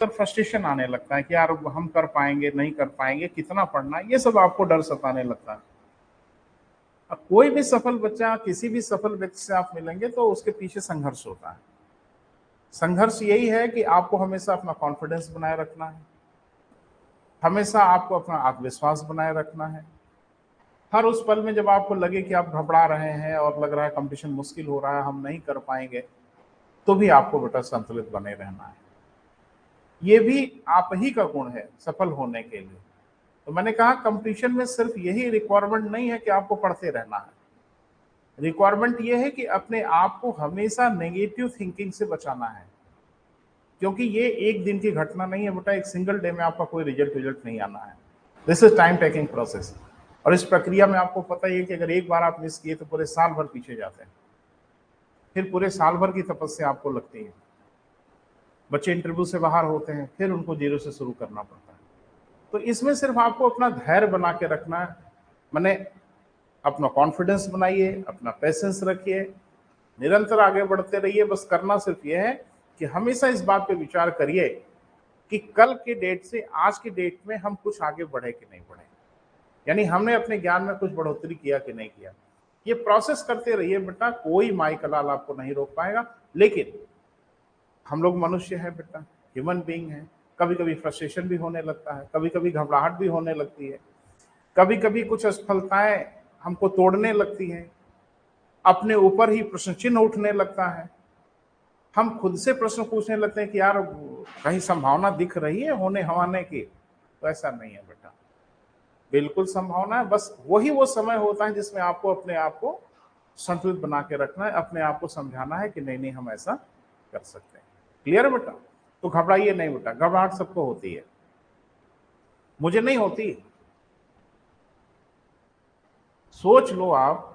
तो फ्रस्ट्रेशन आने लगता है कि यार हम कर पाएंगे नहीं कर पाएंगे, कितना पढ़ना, ये सब आपको डर सताने लगता है। अब कोई भी सफल बच्चा, किसी भी सफल व्यक्ति से आप मिलेंगे तो उसके पीछे संघर्ष होता है। संघर्ष यही है कि आपको हमेशा अपना कॉन्फिडेंस बनाए रखना है, हमेशा आपको अपना आत्मविश्वास बनाए रखना है। हर उस पल में जब आपको लगे कि आप घबरा रहे हैं और लग रहा है कंपटीशन मुश्किल हो रहा है, हम नहीं कर पाएंगे, तो भी आपको बेटा संतुलित बने रहना है। ये भी आप ही का गुण है सफल होने के लिए। तो मैंने कहा कंपटीशन में सिर्फ यही रिक्वायरमेंट नहीं है कि आपको पढ़ते रहना है, रिक्वायरमेंट ये है कि अपने आप को हमेशा नेगेटिव थिंकिंग से बचाना है, क्योंकि ये एक दिन की घटना नहीं है बेटा, एक सिंगल डे में आपका कोई रिजल्ट नहीं आना है। This is time taking process. और इस प्रक्रिया में आपको पता ही है कि अगर एक बार आप मिस किए तो पूरे साल भर पीछे जाते हैं, फिर पूरे साल भर की तपस्या आपको लगती है। बच्चे इंटरव्यू से बाहर होते हैं, फिर उनको जीरो से शुरू करना पड़ता है। तो इसमें सिर्फ आपको अपना धैर्य बना के रखना है, मैंने अपना कॉन्फिडेंस बनाइए, अपना पेशेंस रखिए, निरंतर आगे बढ़ते रहिए। बस करना सिर्फ ये है कि हमेशा इस बात पे विचार करिए कि कल के डेट से आज की डेट में हम कुछ आगे बढ़े कि नहीं बढ़े, यानी हमने अपने ज्ञान में कुछ बढ़ोतरी किया कि नहीं किया। ये प्रोसेस करते रहिए बेटा, कोई माई कलाल आपको नहीं रोक पाएगा। लेकिन हम लोग मनुष्य हैं बेटा, ह्यूमन बीइंग है, कभी कभी फ्रस्ट्रेशन भी होने लगता है, कभी कभी घबराहट भी होने लगती है, कभी कभी कुछ असफलताएं हमको तोड़ने लगती हैं, अपने ऊपर ही प्रश्न चिन्ह उठने लगता है, हम खुद से प्रश्न पूछने लगते हैं कि यार कहीं संभावना दिख रही है होने हवाने की। तो ऐसा नहीं है बेटा, बिल्कुल संभावना है, बस वही वो समय होता है जिसमें आपको अपने आप को संतुलित बना के रखना है, अपने आप को समझाना है कि नहीं नहीं हम ऐसा कर सकते हैं। क्लियर है बेटा? तो घबराइए नहीं बेटा, घबराहट सबको होती है, मुझे नहीं होती। सोच लो आप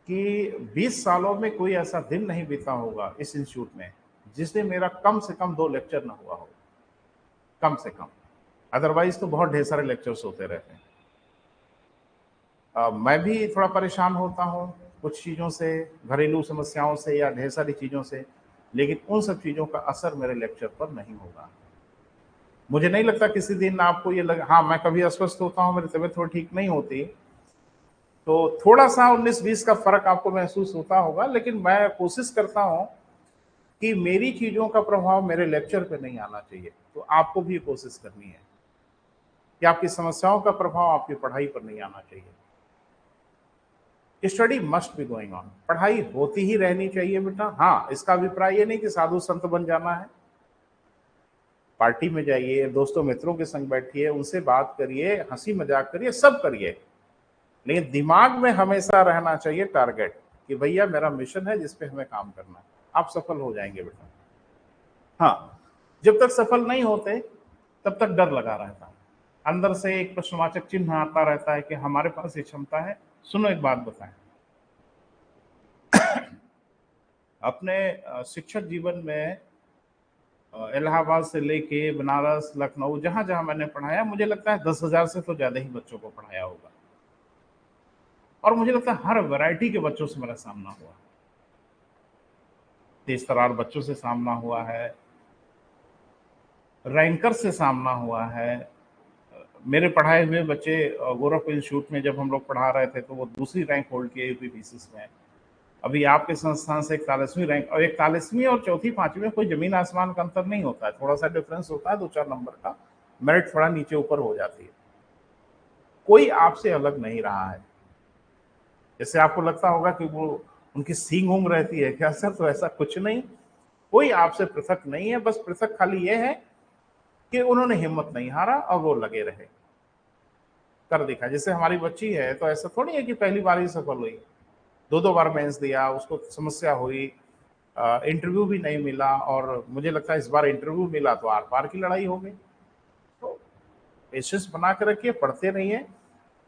कि 20 सालों में कोई ऐसा दिन नहीं बीता होगा इस इंस्टीट्यूट में जिसमें मेरा कम से कम 2 लेक्चर ना हुआ हो, कम से कम। अदरवाइज तो बहुत ढेर सारे लेक्चर्स होते रहते हैं। मैं भी थोड़ा परेशान होता हूँ कुछ चीज़ों से, घरेलू समस्याओं से या ढेर सारी चीज़ों से, लेकिन उन सब चीज़ों का असर मेरे लेक्चर पर नहीं होगा। मुझे नहीं लगता किसी दिन आपको ये लगा, हाँ मैं कभी अस्वस्थ होता हूँ, मेरी तबीयत थोड़ी ठीक नहीं होती, तो थोड़ा सा 19-20 का फर्क आपको महसूस होता होगा, लेकिन मैं कोशिश करता हूँ कि मेरी चीज़ों का प्रभाव मेरे लेक्चर पे नहीं आना चाहिए। तो आपको भी कोशिश करनी है कि आपकी समस्याओं का प्रभाव आपकी पढ़ाई पर नहीं आना चाहिए। Study must be going on, पढ़ाई होती ही रहनी चाहिए बेटा। हाँ, इसका अभिप्राय ये नहीं कि साधु संत बन जाना है। पार्टी में जाइए, दोस्तों मित्रों के संग बैठिए, उनसे बात करिए, हंसी मजाक करिए, सब करिए, लेकिन दिमाग में हमेशा रहना चाहिए टारगेट कि भैया मेरा मिशन है जिस पे हमें काम करना है। आप सफल हो जाएंगे बेटा। हाँ, जब तक सफल नहीं होते तब तक डर लगा रहता है, अंदर से एक प्रश्नवाचक चिन्ह आता रहता है कि हमारे पास ये क्षमता है। सुनो एक बात बताएं, अपने शिक्षक जीवन में इलाहाबाद से लेके बनारस, लखनऊ, जहां जहां मैंने पढ़ाया, मुझे लगता है 10,000 से तो ज्यादा ही बच्चों को पढ़ाया होगा। और मुझे लगता है हर वैरायटी के बच्चों से मेरा सामना हुआ, तेज तरार बच्चों से सामना हुआ है, रैंकर से सामना हुआ है। मेरे पढ़ाए हुए बच्चे गोरखपुर इंस्टीट्यूट में जब हम लोग पढ़ा रहे थे तो वो दूसरी रैंक होल्ड किए यूपी पीसीस में। अभी आपके संस्थान से 41वीं रैंक, और 41वीं और चौथी पांचवी में कोई जमीन आसमान का अंतर नहीं होता है, थोड़ा सा डिफरेंस होता है, 2-4 नंबर का, मेरिट थोड़ा नीचे ऊपर हो जाती है। कोई आपसे अलग नहीं रहा है। जैसे आपको लगता होगा कि वो उनकी सींग ऊंग रहती है क्या सर, तो ऐसा कुछ नहीं, कोई आपसे पृथक नहीं है। बस पृथक खाली ये है कि उन्होंने हिम्मत नहीं हारा और वो लगे रहे, कर दिखा। जैसे हमारी बच्ची है तो ऐसा थोड़ी है कि पहली बार ही सफल हुई, 2-2 बार मेंस दिया, उसको समस्या हुई, इंटरव्यू भी नहीं मिला, और मुझे लगता है इस बार इंटरव्यू मिला तो आर पार की लड़ाई हो गई। तो पेशेंस बना के रखिए, पढ़ते रहिए,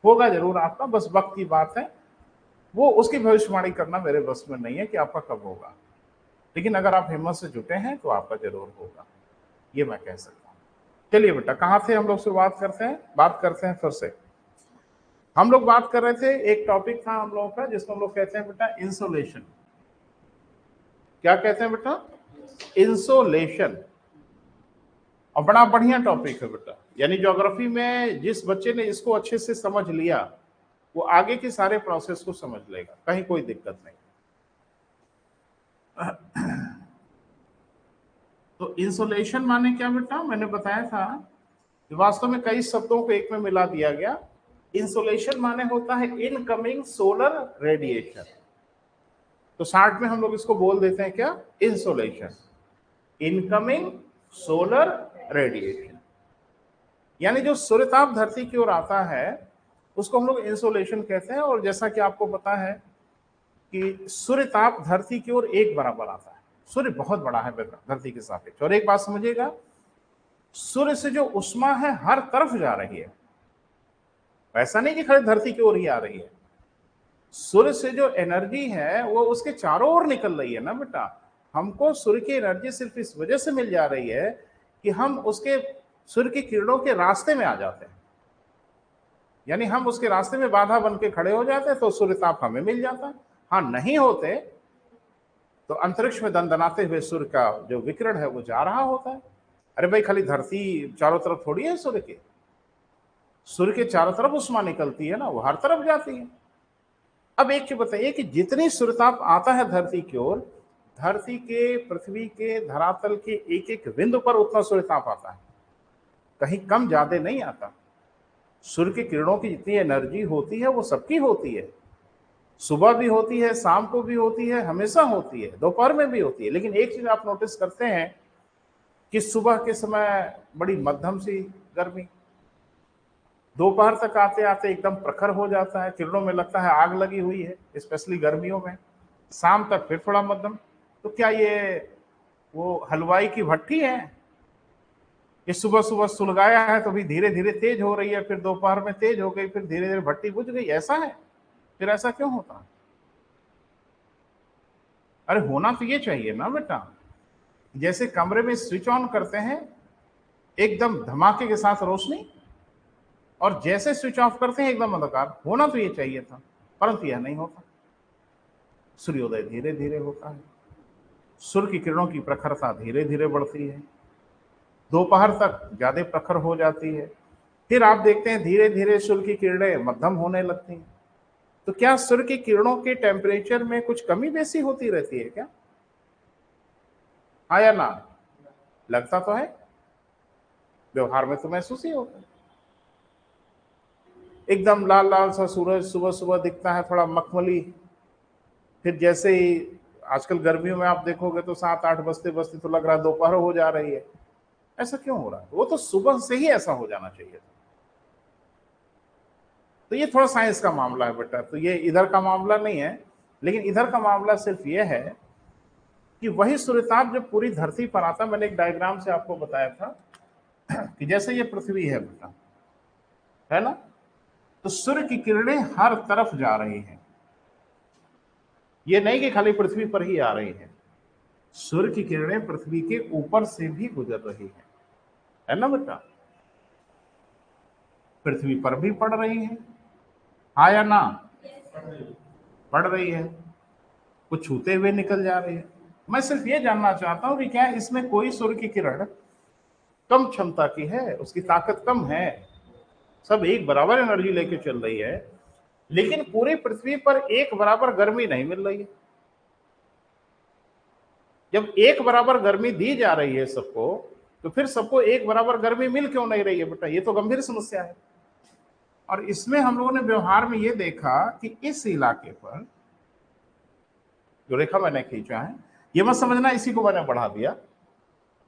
होगा जरूर आपका, बस वक्त की बात है। वो उसकी भविष्यवाणी करना मेरे बस में नहीं है कि आपका कब होगा, लेकिन अगर आप हिम्मत से जुटे हैं तो आपका जरूर होगा, ये मैं कह सकता हूँ। चलिए बेटा, कहाँ थे हम लोग, शुरुआत करते हैं, बात करते हैं फिर से। हम लोग बात कर रहे थे, एक टॉपिक था हम लोगों का जिसको हम लोग कहते हैं बेटा इंसोलेशन। क्या कहते हैं बेटा? इंसोलेशन। और बड़ा बढ़िया टॉपिक है बेटा, यानी ज्योग्राफी में जिस बच्चे ने इसको अच्छे से समझ लिया वो आगे के सारे प्रोसेस को समझ लेगा, कहीं कोई दिक्कत नहीं। तो इंसुलेशन माने क्या बेटा, मैंने बताया था कि वास्तव में कई शब्दों को एक में मिला दिया गया। इंसुलेशन माने होता है इनकमिंग सोलर रेडिएशन, तो शार्ट में हम लोग इसको बोल देते हैं क्या, इंसुलेशन, इनकमिंग सोलर रेडिएशन। यानी जो सूर्यताप धरती की ओर आता है उसको हम लोग इंसुलेशन कहते हैं। और जैसा कि आपको पता है कि सूर्यताप धरती की ओर एक बराबर आता है, सूर्य बहुत बड़ा है धरती के सापेक्ष। और एक बात समझिएगा, सूर्य से जो उष्मा है हर तरफ जा रही है, ऐसा नहीं कि खाली धरती की ओर ही आ रही है। सूर्य से जो एनर्जी है वो उसके चारों ओर निकल रही है ना बेटा। हमको सूर्य की एनर्जी सिर्फ इस वजह से मिल जा रही है कि हम उसके सूर्य की किरणों के रास्ते में आ जाते हैं, यानी हम उसके रास्ते में बाधा बन के खड़े हो जाते हैं, तो सूर्यताप हमें मिल जाता है। हाँ, नहीं होते तो अंतरिक्ष में दंदनाते हुए सूर्य का जो विकिरण है वो जा रहा होता है। अरे भाई, खाली धरती चारों तरफ थोड़ी है सूर्य के, सूर्य के चारों तरफ उष्मा निकलती है ना, वो हर तरफ जाती है। अब एक चीज बताइए कि जितनी सूर्यताप आता है धरती की ओर, धरती के, पृथ्वी के, धरातल के एक एक बिंदु पर उतना सूर्यताप आता है, कहीं कम ज्यादा नहीं आता। सूर्य की किरणों की जितनी एनर्जी होती है वो सबकी होती है, सुबह भी होती है, शाम को भी होती है, हमेशा होती है, दोपहर में भी होती है। लेकिन एक चीज आप नोटिस करते हैं कि सुबह के समय बड़ी मध्यम सी गर्मी, दोपहर तक आते आते एकदम प्रखर हो जाता है, किरणों में लगता है आग लगी हुई है, स्पेशली गर्मियों में। शाम तक फिर थोड़ा मध्यम। तो क्या ये वो हलवाई की भट्टी है कि सुबह सुबह सुलगाया है तो भी धीरे धीरे तेज हो रही है, फिर दोपहर में तेज हो गई, फिर धीरे धीरे भट्टी बुझ गई? ऐसा है? फिर ऐसा क्यों होता है? अरे होना तो ये चाहिए ना बेटा, जैसे कमरे में स्विच ऑन करते हैं एकदम धमाके के साथ रोशनी, और जैसे स्विच ऑफ करते हैं एकदम अंधकार। होना तो ये चाहिए था, परंतु यह नहीं होता। सूर्योदय धीरे धीरे होता है, सूर्य की किरणों की प्रखरता धीरे धीरे बढ़ती है, दोपहर तक ज्यादा प्रखर हो जाती है, फिर आप देखते हैं धीरे धीरे सूर्य की किरणें मध्यम होने लगती हैं। तो क्या सूर्य की किरणों के टेम्परेचर में कुछ कमी बेसी होती रहती है क्या? हाँ या ना? लगता तो है, व्यवहार में तो महसूस ही होता है। एकदम लाल लाल सा सूरज सुबह सुबह दिखता है, थोड़ा मखमली, फिर जैसे ही आजकल गर्मियों में आप देखोगे तो 7-8 बजते बजते तो लग रहा है दोपहर हो जा रही है। ऐसा क्यों हो रहा है? वो तो सुबह से ही ऐसा हो जाना चाहिए था। तो ये थोड़ा साइंस का मामला है बेटा, तो ये इधर का मामला नहीं है। लेकिन इधर का मामला सिर्फ ये है कि वही सूर्यताप जब पूरी धरती पर आता, मैंने एक डायग्राम से आपको बताया था कि जैसे ये पृथ्वी है बेटा, है ना, तो सूर्य की किरणें हर तरफ जा रही हैं। ये नहीं कि खाली पृथ्वी पर ही आ रही है, सूर्य की किरणें पृथ्वी के ऊपर से भी गुजर रही है ना बेटा? पृथ्वी पर भी पड़ रही है, हाँ या ना? पड़ रही है, कुछ छूते हुए निकल जा रही है। मैं सिर्फ ये जानना चाहता हूं कि क्या इसमें कोई सूर्य की किरण कम क्षमता की है, उसकी ताकत कम है? सब एक बराबर एनर्जी लेके चल रही है, लेकिन पूरी पृथ्वी पर एक बराबर गर्मी नहीं मिल रही है। जब एक बराबर गर्मी दी जा रही है सबको, तो फिर सबको एक बराबर गर्मी मिल क्यों नहीं रही है बेटा? ये तो गंभीर समस्या है। और इसमें हम लोगों ने व्यवहार में ये देखा कि इस इलाके पर जो रेखा मैंने खींचा है, ये मत समझना इसी को मैंने बढ़ा दिया,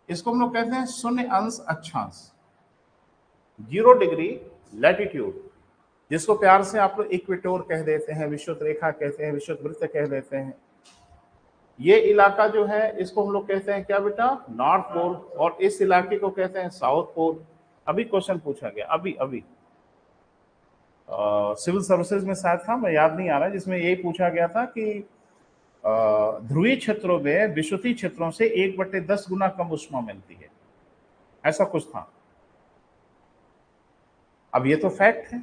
इसको हम लोग कहते हैं 0 अक्षांश, 0 डिग्री लैटिट्यूड, जिसको प्यार से आप लोग इक्वेटोर कह देते हैं, विषुवत रेखा कहते हैं, विषुवत वृत्त कह देते हैं। ये इलाका जो है इसको हम लोग कहते हैं क्या बेटा? North Pole. और इस इलाके को कहते हैं साउथ पोल। अभी क्वेश्चन पूछा गया, अभी अभी सिविल सर्विसेज में शायद था, मैं याद नहीं आ रहा, जिसमें यही पूछा गया था कि ध्रुवीय क्षेत्रों में विषुवतीय क्षेत्रों से 1/10 गुना कम उष्मा मिलती है, ऐसा कुछ था। अब ये तो फैक्ट है,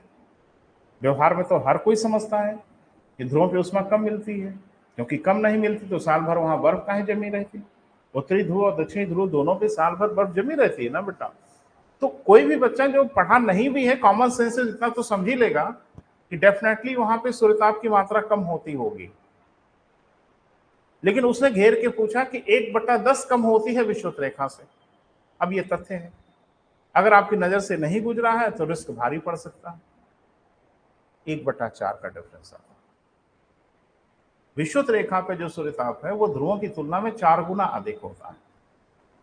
व्यवहार में तो हर कोई समझता है कि ध्रुवों पे उष्मा कम मिलती है, क्योंकि कम नहीं मिलती तो साल भर वहां बर्फ काहे जमी रहती। उत्तरी ध्रुव और दक्षिणी ध्रुव दोनों पे साल भर बर्फ जमी रहती है ना बेटा। तो कोई भी बच्चा जो पढ़ा नहीं भी है, कॉमन सेंस से इतना तो समझ ही लेगा कि डेफिनेटली वहां पे सूर्यताप की मात्रा कम होती होगी। लेकिन उसने घेर के पूछा कि 1/10 कम होती है विषुवत रेखा से। अब ये तथ्य है, अगर आपकी नजर से नहीं गुजरा है तो रिस्क भारी पड़ सकता है। 1/4 का डिफरेंस आता है। विषुवत रेखा पे जो सूर्यताप है वो ध्रुवों की तुलना में 4 गुना अधिक होता है,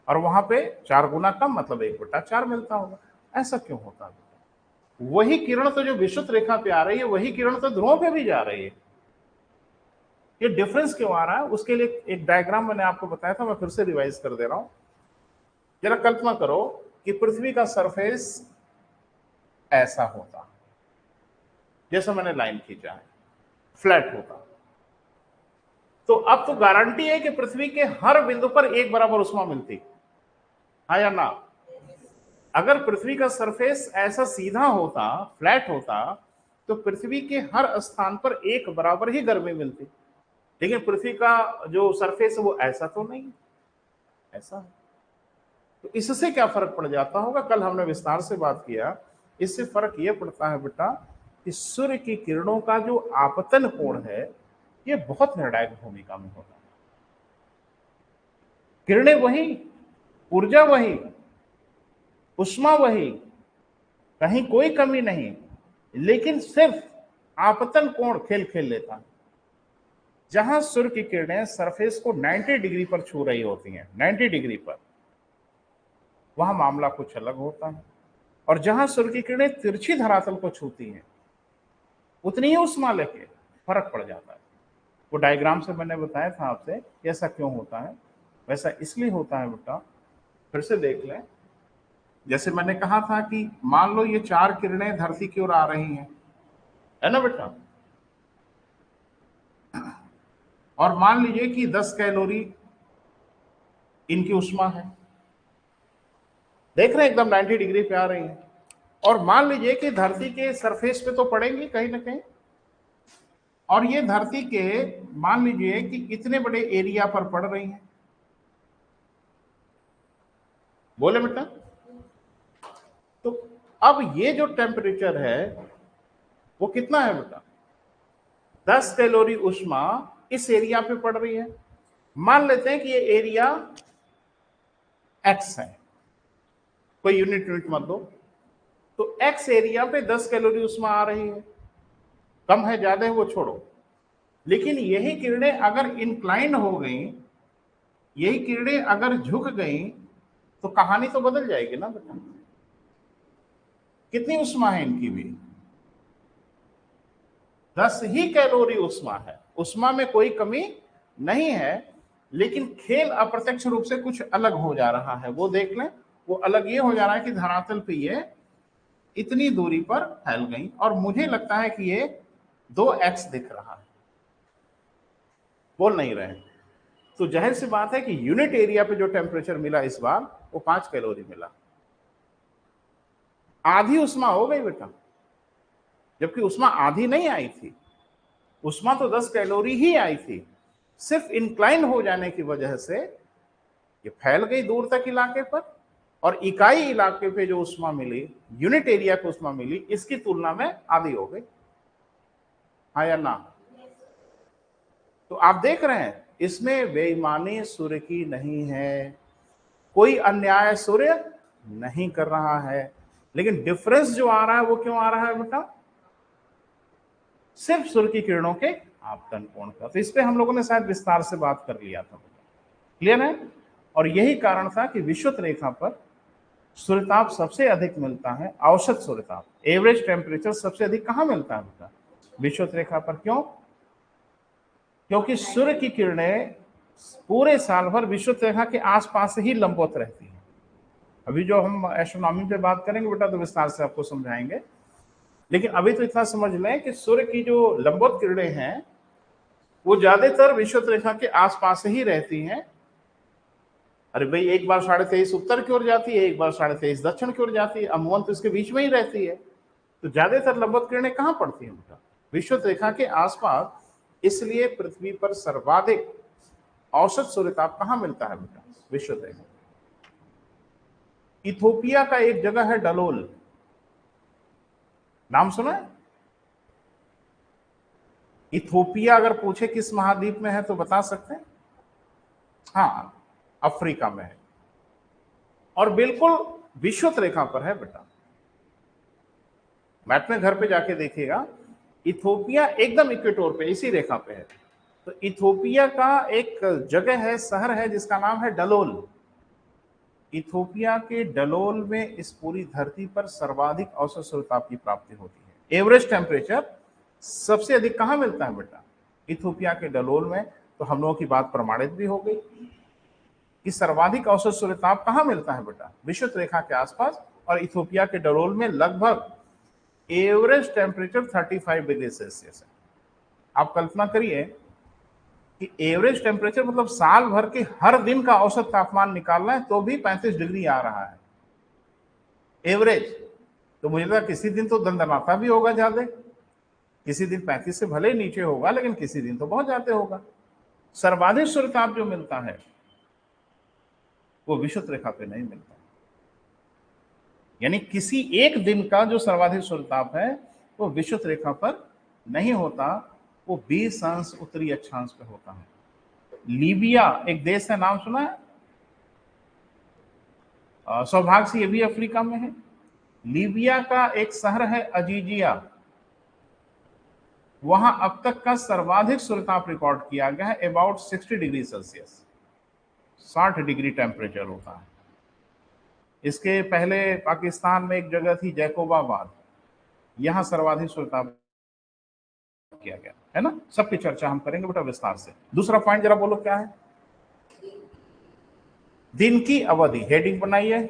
और वहां पे 4 गुना कम, मतलब 1/4 मिलता होगा। ऐसा क्यों होता है? वही किरण तो जो विषुवत रेखा पे आ रही है, वही किरण तो ध्रुवों पे भी जा रही है। ये डिफरेंस क्यों आ रहा है, उसके लिए एक डायग्राम मैंने आपको बताया था, मैं फिर से रिवाइज कर दे रहा हूं। जरा कल्पना करो कि पृथ्वी का सरफेस ऐसा होता, जैसा मैंने लाइन खींचा है, फ्लैट होता। तो अब तो गारंटी है कि पृथ्वी के हर बिंदु पर एक बराबर उष्मा मिलती, हाँ या ना? अगर पृथ्वी का सरफेस ऐसा सीधा होता, फ्लैट होता, तो पृथ्वी के हर स्थान पर एक बराबर ही गर्मी मिलती। लेकिन पृथ्वी का जो सरफेस है वो ऐसा तो नहीं, ऐसा है। तो इससे क्या फर्क पड़ जाता होगा, कल हमने विस्तार से बात किया। इससे फर्क यह पड़ता है बेटा कि सूर्य की किरणों का जो आपतन कोण है, ये बहुत निर्णायक भूमिका में होता है। किरणें वही, ऊर्जा वही, उष्मा वही, कहीं कोई कमी नहीं, लेकिन सिर्फ आपतन कोण खेल खेल लेता है। जहां सूर्य की किरणें सरफेस को 90 डिग्री पर छू रही होती हैं, 90 डिग्री पर, वहां मामला कुछ अलग होता है। और जहां सूर्य की किरणें तिरछी धरातल को छूती हैं, उतनी ही उष्मा लेके फर्क पड़ जाता है। वो डायग्राम से मैंने बताया था आपसे ऐसा क्यों होता है। वैसा इसलिए होता है बेटा, फिर से देख लें। जैसे मैंने कहा था कि मान लो ये 4 किरणें धरती की ओर आ रही हैं, है ना बेटा, और मान लीजिए कि 10 कैलोरी इनकी उष्मा है, देख रहे हैं एकदम 90 डिग्री पे आ रही है। और मान लीजिए कि धरती के सरफेस पे तो पड़ेंगी कहीं ना कहीं, और ये धरती के मान लीजिए कि इतने बड़े एरिया पर पड़ रही हैं। बोले बेटा? तो अब ये जो टेम्परेचर है वो कितना है बेटा? 10 कैलोरी उष्मा इस एरिया पे पड़ रही है। मान लेते हैं कि ये एरिया एक्स है, कोई यूनिट मत दो। तो एक्स एरिया पे 10 कैलोरी उष्मा आ रही है, कम है ज्यादा है वो छोड़ो। लेकिन यही किरणें अगर इंक्लाइन हो गई, यही किरणें अगर झुक गई, तो कहानी तो बदल जाएगी ना बेटा। कितनी उष्मा है इनकी भी? 10 ही कैलोरी उष्मा है, उष्मा में कोई कमी नहीं है। लेकिन खेल अप्रत्यक्ष रूप से कुछ अलग हो जा रहा है, वो देख लें। वो अलग ये हो जा रहा है कि धरातल पे ये इतनी दूरी पर फैल गई, और मुझे लगता है कि ये 2x दिख रहा है, बोल नहीं रहे। तो जाहिर सी बात है कि यूनिट एरिया पे जो टेम्परेचर मिला इस बार वो 5 कैलोरी मिला, आधी उष्मा हो गई बेटा। जबकि उष्मा आधी नहीं आई थी, उष्मा तो 10 कैलोरी ही आई थी। सिर्फ इंक्लाइन हो जाने की वजह से ये फैल गई दूर तक इलाके पर, और इकाई इलाके पे जो उष्मा मिली, यूनिट एरिया को उष्मा मिली, इसकी तुलना में आधी हो गई, हाँ या ना? तो आप देख रहे हैं इसमें बेईमानी सूर्य की नहीं है, कोई अन्याय सूर्य नहीं कर रहा है। लेकिन डिफरेंस जो आ रहा है वो क्यों आ रहा है बेटा? सिर्फ सूर्य की किरणों के आपतन कोण का। तो इस पे हम लोगों ने शायद विस्तार से बात कर लिया था, क्लियर है? और यही कारण था कि विषुवत रेखा पर सूर्यताप सबसे अधिक मिलता है, औसत सूर्यताप, एवरेज टेम्परेचर सबसे अधिक कहां मिलता है बेटा? विषुवत रेखा पर। क्यों? क्योंकि सूर्य की किरणें पूरे साल भर विषुवत रेखा के आसपास ही लंबवत रहती हैं। अभी जो हम एस्ट्रोनॉमी पे बात करेंगे बेटा तो विस्तार से आपको समझाएंगे, लेकिन अभी तो इतना समझ लें कि सूर्य की जो लंबवत किरणें हैं वो ज्यादातर विषुवत रेखा के आसपास ही रहती हैं। अरे भाई, एक बार 23.5 उत्तर की ओर जाती है, एक बार 23.5 दक्षिण की ओर जाती है, अमूमन तो इसके बीच में ही रहती है। तो ज्यादातर लंबवत किरणें कहां पड़ती हैं बेटा? विषुवत रेखा के आसपास। इसलिए पृथ्वी पर सर्वाधिक औसत सूर्यताप कहां मिलता है बेटा? विषुवत रेखा। इथोपिया का एक जगह है डलोल, नाम सुना है? इथोपिया अगर पूछे किस महाद्वीप में है तो बता सकते हैं? हाँ, अफ्रीका में है और बिल्कुल विषुवत रेखा पर है बेटा। मैप में घर पे जाके देखिएगा, इथोपिया एकदम इक्वेटोर पे, इसी रेखा पे है। तो इथोपिया का एक जगह है, शहर है जिसका नाम है डलोल। इथोपिया के डलोल में इस पूरी धरती पर सर्वाधिक औसत सूर्यताप की प्राप्ति होती है। एवरेज टेम्परेचर सबसे अधिक कहां मिलता है बेटा? इथोपिया के डलोल में। तो हम लोगों की बात प्रमाणित भी हो गई कि सर्वाधिक औसत सूर्यताप कहां मिलता है बेटा? विषुवत रेखा के आसपास, और इथोपिया के डलोल में लगभग एवरेज टेम्परेचर 35 डिग्री सेल्सियस है। आप कल्पना करिए कि एवरेज टेम्परेचर मतलब साल भर के हर दिन का औसत तापमान निकालना है तो भी 35 डिग्री आ रहा है एवरेज। तो मुझे लगता किसी दिन तो दंदनाता भी होगा ज्यादा, किसी दिन 35 से भले ही नीचे होगा, लेकिन किसी दिन तो बहुत ज्यादा होगा। सर्वाधिक सूर्यताप जो मिलता है वो विषुवत रेखा पे नहीं मिलता, यानी किसी एक दिन का जो सर्वाधिक सूर्यताप है वो विषुवत रेखा पर नहीं होता, वो 20 अंश उत्तरी अक्षांश पे होता है। लीबिया एक देश है, नाम सुना है? सौभाग्य से ये भी अफ्रीका में है। लीबिया का एक शहर है अजीजिया, वहां अब तक का सर्वाधिक सूर्यताप रिकॉर्ड किया गया है about 60 degree Celsius, 60 degree temperature होता है। इसके पहले पाकिस्तान में एक जगह थी जैकोबाबाद, यहां सर्वाधिक सूर्यताप किया गया है ना। सबकी चर्चा हम करेंगे बेटा विस्तार से। दूसरा पॉइंट जरा बोलो क्या है? दिन की अवधि, हेडिंग बनाइए।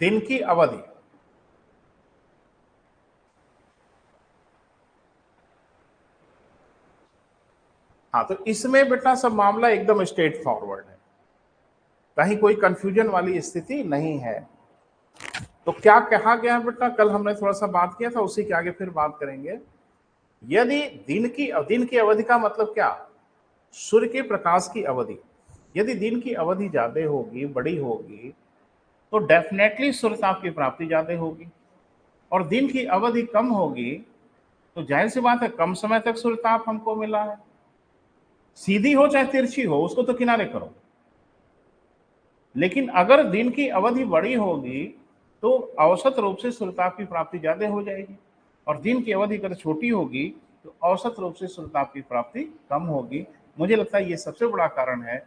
दिन की अवधि, हाँ, तो इसमें बेटा सब मामला एकदम स्ट्रेट फॉरवर्ड है, कहीं कोई कंफ्यूजन वाली स्थिति नहीं है। तो क्या कहा गया बेटा? कल हमने थोड़ा सा बात किया था, उसी के आगे फिर बात करेंगे। यदि दिन की अवधि का मतलब क्या? सूर्य के प्रकाश की अवधि। यदि दिन की अवधि ज्यादा होगी, बड़ी होगी, तो डेफिनेटली सूर्यताप की प्राप्ति ज्यादा होगी। और दिन की अवधि कम होगी तो जाहिर सी बात है कम समय तक सूर्यताप हमको मिला है। सीधी हो चाहे तिरछी हो, उसको तो किनारे करो। लेकिन अगर दिन की अवधि बड़ी होगी तो औसत रूप से सूर्यताप की प्राप्ति ज्यादा हो जाएगी, और दिन की अवधि अगर छोटी होगी तो औसत रूप से सूर्यताप की प्राप्ति कम होगी। मुझे लगता है ये सबसे बड़ा कारण है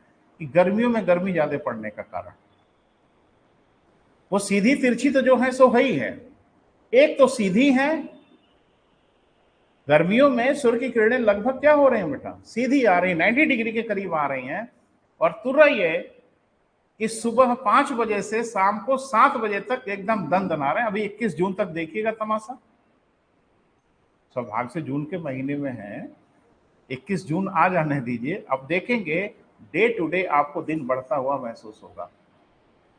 कि गर्मियों में गर्मी ज्यादा पड़ने का कारण। वो सीधी तिरछी तो जो है सो है ही है। एक तो सीधी है, गर्मियों में सूर्य की किरणें लगभग क्या हो रहे हैं बेटा? सीधी आ रही, 90 डिग्री के करीब आ रही हैं। और तुरंत कि सुबह 5 बजे से शाम को 7 बजे तक एकदम दंदना रहे हैं। अभी 21 जून तक देखिएगा तमाशा। सौभाग्य से जून के महीने में है, 21 जून आ जाने दीजिए, अब देखेंगे डे टू डे आपको दिन बढ़ता हुआ महसूस होगा।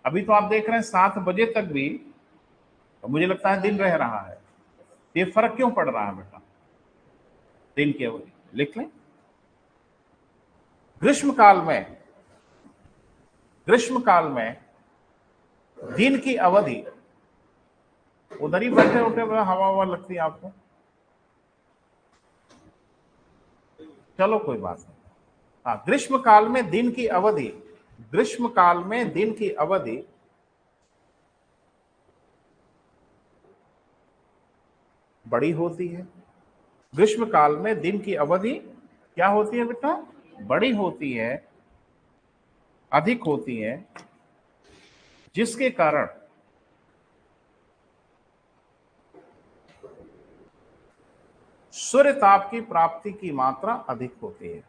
अभी तो आप देख रहे हैं 7 बजे तक भी, तो मुझे लगता है दिन रह रहा है। ये फर्क क्यों पड़ रहा है बेटा? दिन की अवधि लिख लें। ग्रीष्म काल में दिन की अवधि, उधर ही बैठे उठे हवा लगती है आपको, चलो कोई बात नहीं। हाँ, ग्रीष्म काल में दिन की अवधि बड़ी होती है। ग्रीष्म काल में दिन की अवधि क्या होती है बेटा? बड़ी होती है, अधिक होती है, जिसके कारण सूर्य ताप की प्राप्ति की मात्रा अधिक होती है।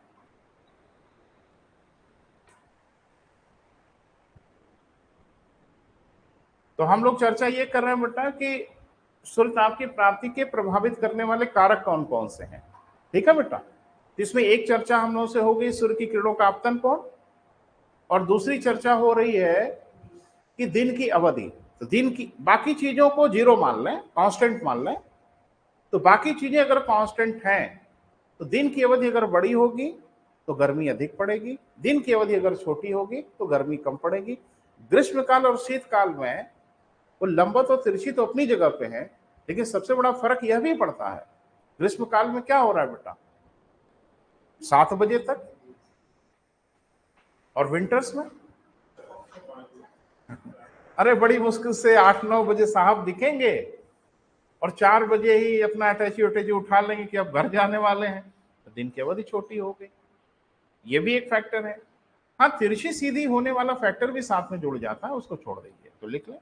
तो हम लोग चर्चा ये कर रहे हैं बेटा कि सूर्य ताप की प्राप्ति के प्रभावित करने वाले कारक कौन कौन से हैं। ठीक है बेटा? इसमें एक चर्चा हम लोगों से हो गई सूर्य की किरणों का आपतन कोण, और दूसरी चर्चा हो रही है कि दिन की अवधि। तो दिन की बाकी चीजों को जीरो मान लें, कांस्टेंट मान लें, तो बाकी चीजें अगर कांस्टेंट हैं तो दिन की अवधि अगर बड़ी होगी तो गर्मी अधिक पड़ेगी, दिन की अवधि अगर छोटी होगी तो गर्मी कम पड़ेगी। ग्रीष्मकाल और शीतकाल में वो लंबवत और तिरछी तो अपनी जगह पे है, लेकिन सबसे बड़ा फर्क यह भी पड़ता है, ग्रीष्मकाल में क्या हो रहा है बेटा, 7 बजे तक, और विंटर्स में अरे बड़ी मुश्किल से 8-9 बजे साहब दिखेंगे और 4 बजे ही अपना अटैची उटैची उठा लेंगे कि अब घर जाने वाले हैं, तो दिन की अवधि छोटी हो गई। ये भी एक फैक्टर है। हाँ, तिरछी सीधी होने वाला फैक्टर भी साथ में जुड़ जाता है, उसको छोड़ दीजिए, तो लिख लें।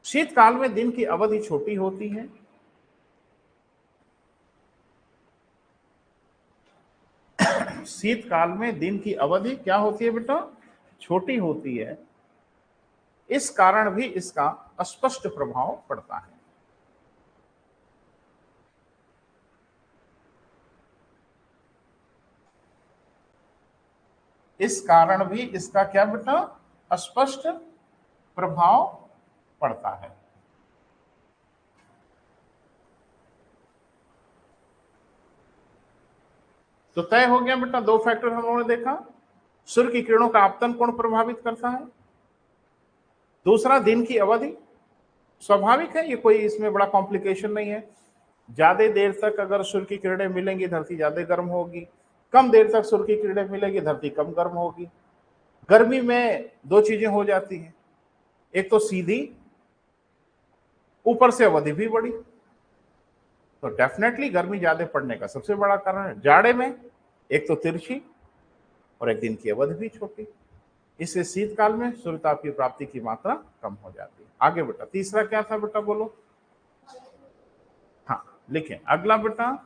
शीतकाल में दिन की अवधि छोटी होती है, शीतकाल में दिन की अवधि क्या होती है बेटा, छोटी होती है। इस कारण भी इसका स्पष्ट प्रभाव पड़ता है। इस कारण भी इसका क्या बेटा, स्पष्ट प्रभाव पड़ता है। तो तय हो गया बेटा, दो फैक्टर हम लोगों ने देखा, सूर्य की किरणों का आपतन कोण प्रभावित करता है, दूसरा दिन की अवधि। स्वाभाविक है, ये कोई इसमें बड़ा कॉम्प्लिकेशन नहीं है। ज्यादा देर तक अगर सूर्य की किरणें मिलेंगी धरती ज्यादा गर्म होगी, कम देर तक सूर्य की किरणें मिलेगी धरती कम गर्म होगी। गर्मी में दो चीजें हो जाती हैं, एक तो सीधी, ऊपर से अवधि भी बड़ी, तो डेफिनेटली गर्मी ज्यादा पड़ने का सबसे बड़ा कारण है। जाड़े में एक तो तिरछी और एक दिन की अवधि भी छोटी, इससे शीतकाल में सूर्यताप की प्राप्ति की मात्रा कम हो जाती है। आगे बेटा, तीसरा क्या था बेटा, बोलो। हाँ लिखें, अगला बेटा,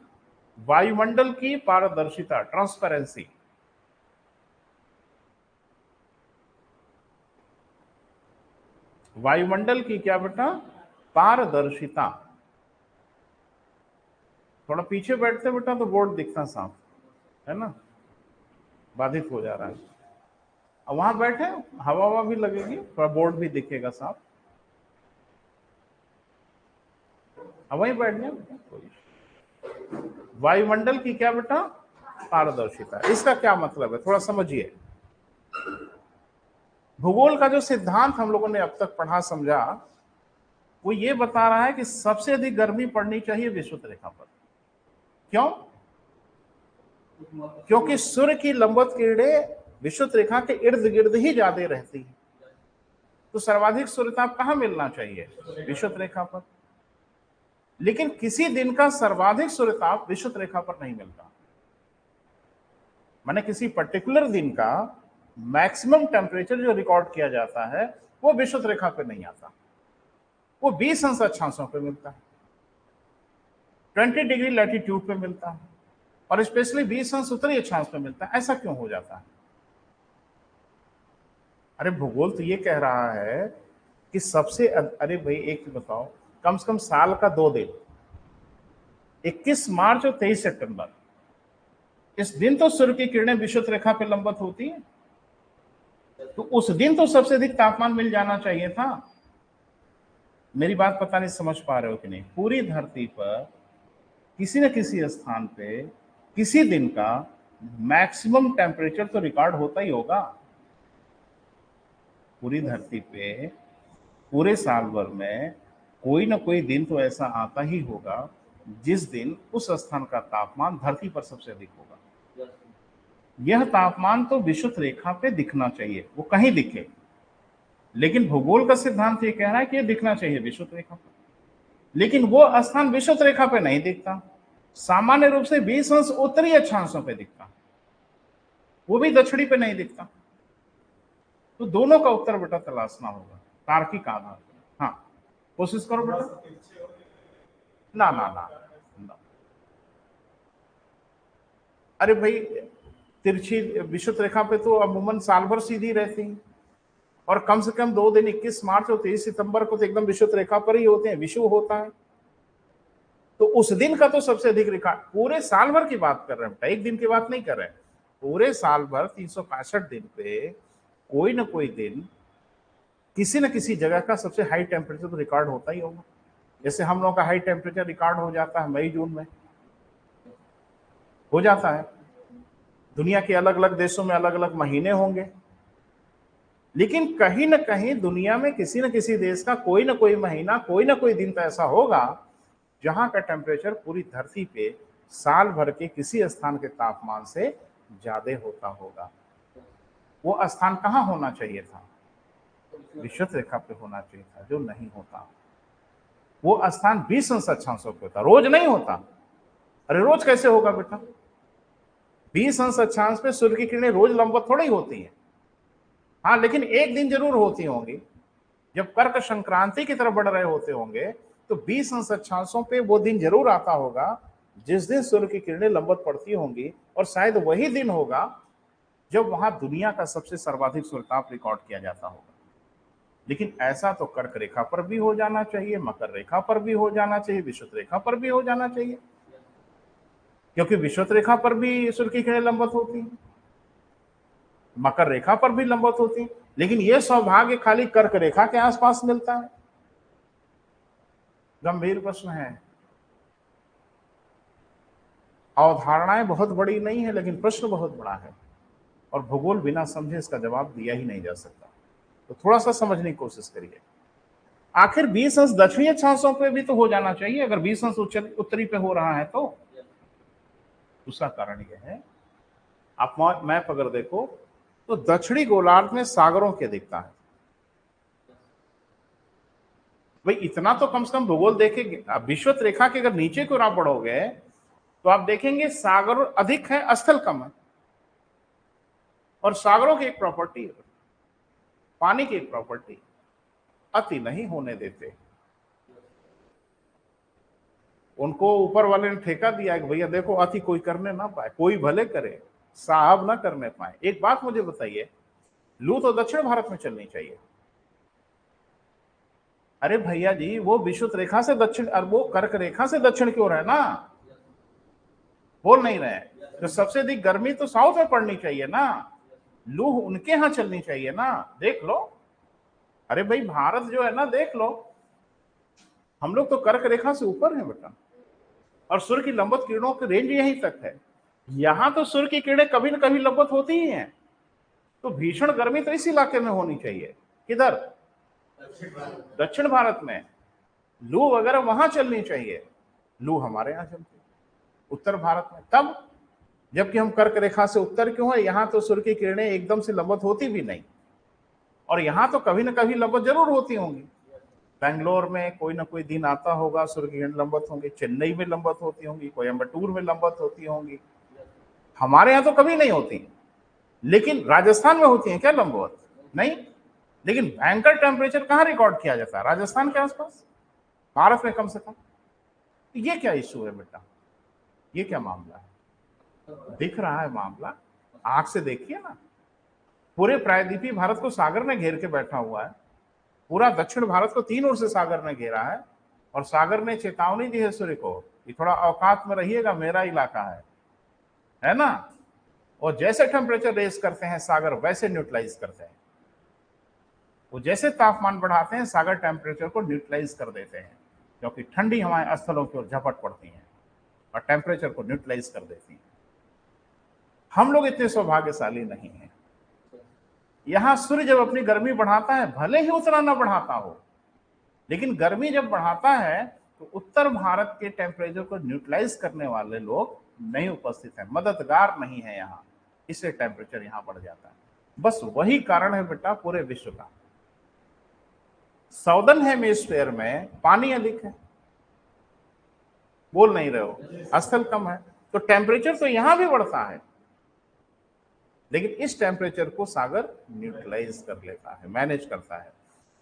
वायुमंडल की पारदर्शिता, ट्रांसपेरेंसी। वायुमंडल की क्या बेटा, पारदर्शिता। थोड़ा पीछे बैठते बेटा तो बोर्ड दिखता साफ, है ना, बाधित हो जा रहा है। अब वहां बैठे, हवा हवा भी लगेगी, थोड़ा बोर्ड भी दिखेगा साफ। अब वहीं बैठ जाए। वायुमंडल की क्या बेटा, पारदर्शिता। इसका क्या मतलब है, थोड़ा समझिए। भूगोल का जो सिद्धांत हम लोगों ने अब तक पढ़ा समझा, वो ये बता रहा है कि सबसे अधिक गर्मी पड़नी चाहिए विषुवत रेखा पर। क्यों? क्योंकि सूर्य की लंबवत किरणें विषुवत रेखा के इर्द गिर्द ही ज्यादा रहती है, तो सर्वाधिक सूर्यताप कहां मिलना चाहिए, विषुवत रेखा पर। लेकिन किसी दिन का सर्वाधिक सूर्यताप विषुवत रेखा पर नहीं मिलता, माने किसी पर्टिकुलर दिन का मैक्सिमम टेम्परेचर जो रिकॉर्ड किया जाता है वो विषुवत रेखा पे नहीं आता, वो 20 अंश अक्षांशों पे मिलता है, 20 डिग्री लैटिट्यूड पे मिलता है, और स्पेशली 20 अंश उत्तरी अक्षांश पे मिलता है। ऐसा क्यों हो जाता है? अरे भूगोल तो ये कह रहा है कि सबसे अरे भाई एक बताओ, कम से कम साल का 2 दिन, 21 मार्च और 23 सितंबर, इस दिन तो सूर्य की किरणें विषुवत रेखा पे लंबवत होती है, तो उस दिन तो सबसे अधिक तापमान मिल जाना चाहिए था। मेरी बात पता नहीं समझ पा रहे हो कि नहीं। पूरी धरती पर किसी न किसी स्थान पे किसी दिन का मैक्सिमम टेम्परेचर तो रिकॉर्ड होता ही होगा। पूरी धरती पे पूरे साल भर में कोई ना कोई दिन तो ऐसा आता ही होगा जिस दिन उस स्थान का तापमान धरती पर सबसे अधिक होगा। यह तापमान तो विषुवत रेखा पे दिखना चाहिए, वो कहीं दिखे, लेकिन भूगोल का सिद्धांत ये कह रहा है कि ये दिखना चाहिए विषुवत रेखा पर, लेकिन वो स्थान विषुवत रेखा पे नहीं दिखता, सामान्य रूप से 20 अंश उत्तरी अक्षांशों पे दिखता, वो भी दक्षिणी पे नहीं दिखता। तो दोनों का उत्तर बेटा तलाशना होगा तार्किक आधार पर। हाँ कोशिश करो बेटा। ना ना ना, ना। अरे भाई, तिरछी विषुवत रेखा पे तो अमूमन साल भर सीधी रहती है, और कम से कम 2 दिन 21 मार्च और 23 सितंबर को तो एकदम विषुवत रेखा पर ही होते हैं, विषुव होता है, तो उस दिन का तो सबसे अधिक रिकॉर्ड। पूरे साल भर की बात कर रहे हैं, एक दिन की बात नहीं कर रहे हैं, पूरे साल भर 365 दिन पे कोई ना कोई दिन किसी न किसी जगह का सबसे हाई टेम्परेचर तो रिकॉर्ड होता ही होगा। जैसे हम लोगों का हाई टेम्परेचर रिकॉर्ड हो जाता है मई जून में, हो जाता है। दुनिया के अलग अलग देशों में अलग अलग महीने होंगे, लेकिन कहीं ना कहीं दुनिया में किसी न किसी देश का कोई ना कोई महीना, कोई ना कोई दिन तो ऐसा होगा जहां का टेम्परेचर पूरी धरती पे साल भर के किसी स्थान के तापमान से ज्यादा होता होगा। वो स्थान कहाँ होना चाहिए था? विषुवत रेखा पे होना चाहिए था, जो नहीं होता। वो स्थान 20 अंश अक्षांशों पे होता, रोज नहीं होता। अरे रोज कैसे होगा बेटा? 20 अंश अक्षांश पे सूर्य की किरणें रोज लंबवत थोड़ी होती हैं। हाँ, लेकिन एक दिन जरूर होती होंगी, जब कर्क संक्रांति की तरफ बढ़ रहे होते होंगे तो 20 अंश अक्षांशों पे वो दिन जरूर आता होगा जिस दिन सूर्य की किरणें लंबवत पड़ती होंगी, और शायद वही दिन होगा जब वहां दुनिया का सबसे सर्वाधिक सूर्यताप रिकॉर्ड किया जाता होगा। लेकिन ऐसा तो कर्क रेखा पर भी हो जाना चाहिए, मकर रेखा पर भी हो जाना चाहिए, विषुवत रेखा पर भी हो जाना चाहिए, क्योंकि विषुवत रेखा पर भी सूर्य की किरणें लंबवत होती हैं, मकर रेखा पर भी लंबवत होती हैं। लेकिन यह सौभाग्य खाली कर्क रेखा के आसपास मिलता है। गंभीर प्रश्न है। अवधारणाएं बहुत बड़ी नहीं है, लेकिन प्रश्न बहुत बड़ा है, और भूगोल बिना समझे इसका जवाब दिया ही नहीं जा सकता। तो थोड़ा सा समझने की कोशिश करिए। आखिर 20 अंश दक्षिणी अक्षांशों पे भी तो हो जाना चाहिए, अगर 20 अंश उत्तरी पे हो रहा है तो। दूसरा कारण यह है, आप मैप अगर देखो तो दक्षिणी गोलार्ध में सागरों की अधिकता है। भाई इतना तो कम से कम भूगोल देखेंगे। आप विषुवत रेखा के अगर नीचे की ओर आप बढ़ोगे तो आप देखेंगे सागर अधिक है, स्थल कम है। और सागरों की एक प्रॉपर्टी, पानी की एक प्रॉपर्टी, अति नहीं होने देते। उनको ऊपर वाले ने ठेका दिया कि भैया देखो अति कोई करने ना पाए, कोई भले करे साहब ना करने पाए। एक बात मुझे बताइए, लू तो दक्षिण भारत में चलनी चाहिए। अरे भैया जी, वो विषुवत रेखा से दक्षिण और वो कर्क रेखा से दक्षिण की ओर है ना, बोल नहीं रहे? तो सबसे अधिक गर्मी तो साउथ में पड़नी चाहिए ना, लू उनके यहां चलनी चाहिए ना। देख लो, अरे भाई भारत जो है ना, देख लो, हम लोग तो कर्क रेखा से ऊपर हैं बेटा, और सूर्य की लंबवत किरणों की रेंज यहीं तक है। यहां तो सूर्य की किरणें कभी न कभी लंबवत होती ही हैं, तो भीषण गर्मी तो इस इलाके में होनी चाहिए। किधर? दक्षिण भारत में। लू वगैरह वहां चलनी चाहिए, लू हमारे यहां चलती है उत्तर भारत में। तब जबकि हम कर्क रेखा से उत्तर क्यों है? यहां तो सूर्य की किरणें एकदम से लंबवत होती भी नहीं, और यहां तो कभी ना कभी लंबवत जरूर होती होंगी। बेंगलोर में कोई ना कोई दिन आता होगा सूर्य की किरणें लंबवत होंगी, चेन्नई में लंबवत होती होंगी, कोयम्बटूर में लंबवत होती होंगी। हमारे यहां तो कभी नहीं होती, लेकिन राजस्थान में होती है क्या लंबवत? नहीं। लेकिन भयंकर टेम्परेचर कहां रिकॉर्ड किया जाता है? राजस्थान के आसपास, भारत में कम से कम। ये क्या इश्यू है बेटा? ये क्या मामला है? दिख रहा है मामला, आंख से देखिए ना। पूरे प्रायद्वीपीय भारत को सागर ने घेर के बैठा हुआ है, पूरा दक्षिण भारत को तीन ओर से सागर ने घेरा है, और सागर ने चेतावनी दी है सूर्य को कि थोड़ा औकात में रहिएगा, मेरा इलाका है ना। और जैसे टेम्परेचर रेस करते हैं सागर वैसे न्यूट्रलाइज करते हैं। वो जैसे तापमान बढ़ाते हैं सागर टेम्परेचर को न्यूट्रलाइज कर देते हैं, क्योंकि ठंडी हवाएं स्थलों की ओर झपट पड़ती हैं और टेम्परेचर को न्यूट्रलाइज कर देती हैं। हम लोग इतने सौभाग्यशाली नहीं हैं। यहां सूर्य जब अपनी गर्मी बढ़ाता है, भले ही उतना ना बढ़ाता हो, लेकिन गर्मी जब बढ़ाता है तो उत्तर भारत के टेम्परेचर को न्यूट्रलाइज करने वाले लोग नहीं उपस्थित हैं, मददगार नहीं है यहां, इससे टेम्परेचर यहां बढ़ जाता है। बस वही कारण है बेटा पूरे विश्व का। साउदर्न हेमिस्फीयर में पानी अधिक है, बोल नहीं रहे हो, स्थल कम है, तो टेम्परेचर तो यहां भी बढ़ता है, लेकिन इस टेम्परेचर को सागर न्यूट्रलाइज कर लेता है, मैनेज करता है।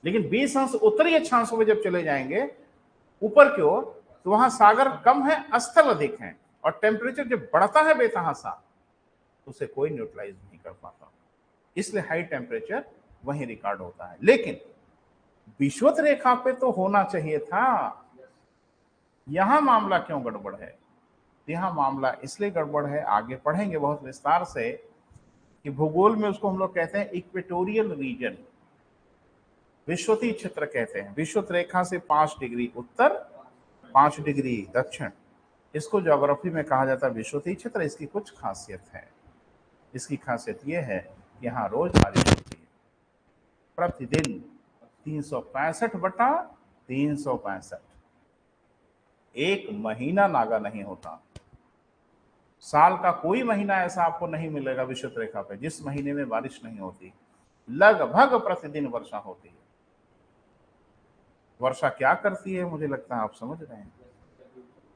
लेकिन 20 अंश उत्तरी अक्षांशों में जब चले जाएंगे ऊपर की ओर, तो वहां सागर कम है, स्थल अधिक है, और टेम्परेचर जब बढ़ता है बेतहासा तो उसे कोई न्यूट्रलाइज नहीं कर पाता, इसलिए हाई टेम्परेचर वहीं रिकॉर्ड होता है। लेकिन विषुवत रेखा पे तो होना चाहिए था। यहां मामला क्यों गड़बड़ है? यहां मामला इसलिए गड़बड़ है, आगे पढ़ेंगे बहुत विस्तार से, कि भूगोल में उसको हम लोग कहते हैं इक्वेटोरियल रीजन, विषुवतीय क्षेत्र कहते हैं। विषुवत रेखा से 5 डिग्री उत्तर 5 डिग्री दक्षिण, इसको ज्योग्राफी में कहा जाता है विषुवतीय क्षेत्र। इसकी कुछ खासियत है। इसकी खासियत यह है कि यहाँ रोज बारिश होती है, प्रतिदिन 365/365। एक महीना नागा नहीं होता। साल का कोई महीना ऐसा आपको नहीं मिलेगा विषुवत रेखा पे जिस महीने में बारिश नहीं होती। लगभग प्रतिदिन वर्षा होती है। वर्षा क्या करती है, मुझे लगता है आप समझ रहे हैं।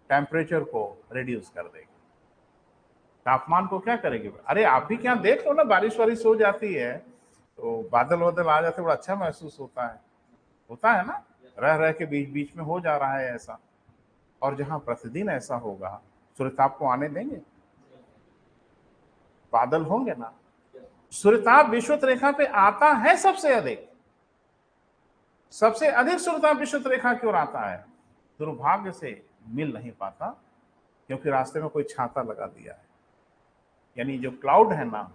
टेम्परेचर को रिड्यूस कर देगी, तापमान को क्या करेगी। अरे आप भी क्या देख लो ना, बारिश वारिश हो जाती है तो बादल वादल आ जाते, बड़ा अच्छा महसूस होता है ना। रह रह के बीच बीच में हो जा रहा है ऐसा। और जहां प्रतिदिन ऐसा होगा, सूर्यताप को आने देंगे? बादल होंगे ना। सूर्यताप विषुवत रेखा पे आता है सबसे अधिक सूर्यताप विषुवत रेखा की ओर आता है। दुर्भाग्य से मिल नहीं पाता क्योंकि रास्ते में कोई छाता लगा दिया है। यानी जो क्लाउड है ना,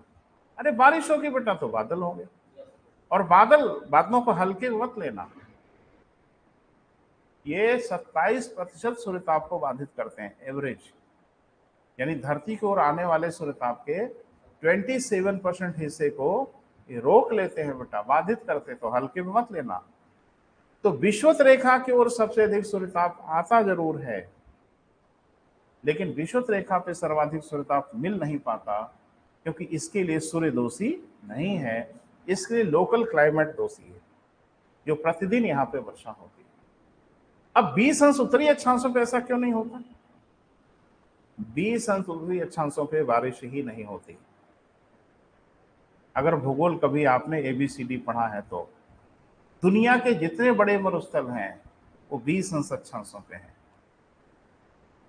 अरे बारिश होगी बेटा तो बादल होंगे। और बादलों को हल्के मत लेना। ये 27% सूर्यताप को बाधित करते हैं एवरेज। यानी धरती की ओर आने वाले सूर्यताप के 27% हिस्से को ये रोक लेते हैं बेटा, बाधित करते, तो हल्के में मत लेना। तो विषुवत रेखा की ओर सबसे अधिक सूर्यताप आता जरूर है, लेकिन विषुवत रेखा पे सर्वाधिक सूर्यताप मिल नहीं पाता क्योंकि इसके लिए सूर्य दोषी नहीं है। इसके लिए लोकल क्लाइमेट दोषी है, जो प्रतिदिन यहाँ पे वर्षा होती है। अब 20 अंश उत्तरी अक्षांशों पे ऐसा क्यों नहीं होता? 20 अंश उत्तरी अक्षांशों पे बारिश ही नहीं होती। अगर भूगोल कभी आपने ABCD पढ़ा है तो दुनिया के जितने बड़े मरुस्थल हैं वो 20 अंश अक्षांशों पे हैं।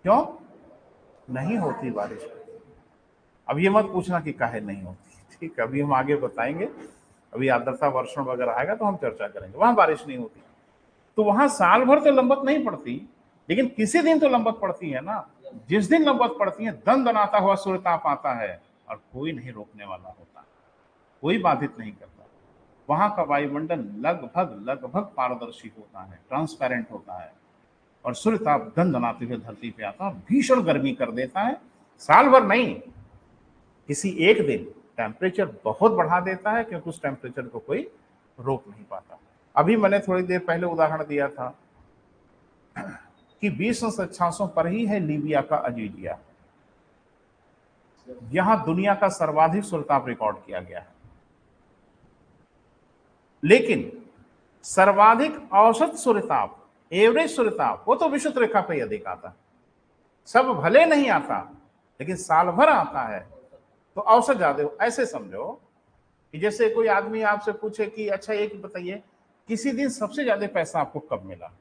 क्यों नहीं होती बारिश? अब ये मत पूछना कि काहे नहीं होती, ठीक है, अभी हम आगे बताएंगे। अभी आर्द्रता वर्षण वगैरह आएगा तो हम चर्चा करेंगे। वहां बारिश नहीं होती तो वहां साल भर तो लंबत नहीं पड़ती, लेकिन किसी दिन तो लंबत पड़ती है ना। जिस दिन लंबत पड़ती है, दनाता हुआ सूर्यताप आता है और कोई नहीं रोकने वाला होता, कोई बाधित नहीं करता। वहां का वायुमंडल लगभग पारदर्शी होता है, ट्रांसपेरेंट होता है, और सूर्यताप दनाते हुए धरती पे आता है, भीषण गर्मी कर देता है। साल भर नहीं, किसी एक दिन टेम्परेचर बहुत बढ़ा देता है क्योंकि उस टेम्परेचर को कोई रोक नहीं पाता। अभी मैंने थोड़ी देर पहले उदाहरण दिया था कि 20 अंश अक्षांशों पर ही है लीबिया का अजीजिया। यहां दुनिया का सर्वाधिक सूर्यताप रिकॉर्ड किया गया है, लेकिन सर्वाधिक औसत सूर्यताप, एवरेज सूर्यताप, वो तो विषुवत रेखा पे ही अधिक आता। सब भले नहीं आता, लेकिन साल भर आता है तो औसत ज्यादा हो। ऐसे समझो कि जैसे कोई आदमी आपसे पूछे कि अच्छा एक बताइए, किसी दिन सबसे ज्यादा पैसा आपको कब मिला?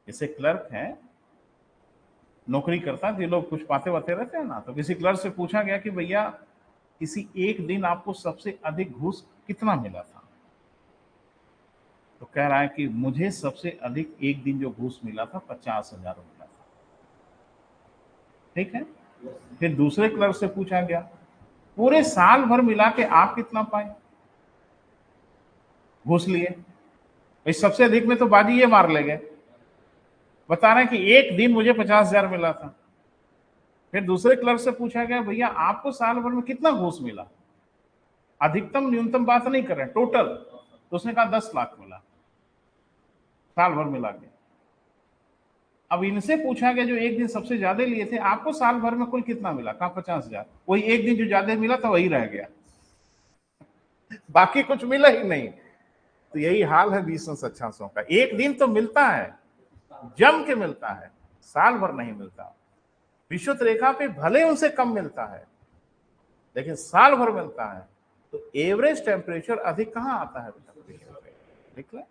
जैसे क्लर्क हैं, नौकरी करता है, ये लोग कुछ पाते वाते रहते हैं ना, तो किसी क्लर्क से पूछा गया कि भैया किसी एक दिन आपको सबसे अधिक घूस कितना मिला था? तो कह रहा है कि मुझे सबसे अधिक एक दिन जो घूस मिला था 50,000 मिला था। ठीक है। फिर दूसरे क्लर्क से पूछा गया पूरे साल भर मिला के आप कितना पाए घूस लिए? इस सबसे अधिक में तो बाजी ये मार ले गए, बता रहे हैं कि एक दिन मुझे 50,000 मिला था। फिर दूसरे क्लर्क से पूछा गया भैया आपको साल भर में कितना घूस मिला? अधिकतम न्यूनतम बात नहीं कर रहे, टोटल। तो उसने कहा 10 लाख मिला साल भर मिला के। अब इनसे पूछा गया जो एक दिन सबसे ज्यादा लिए थे, आपको साल भर में कुल कितना मिला? कहा 50,000। वही एक दिन जो ज्यादा मिला था वही रह गया, बाकी कुछ मिला ही नहीं। तो यही हाल है 20 अंश अक्षांशों का। एक दिन तो मिलता है, जम के मिलता है, साल भर नहीं मिलता। विषुवत रेखा पे भले उनसे कम मिलता है, लेकिन साल भर मिलता है। तो एवरेज टेम्परेचर अधिक कहां आता है बेटा? देख ले।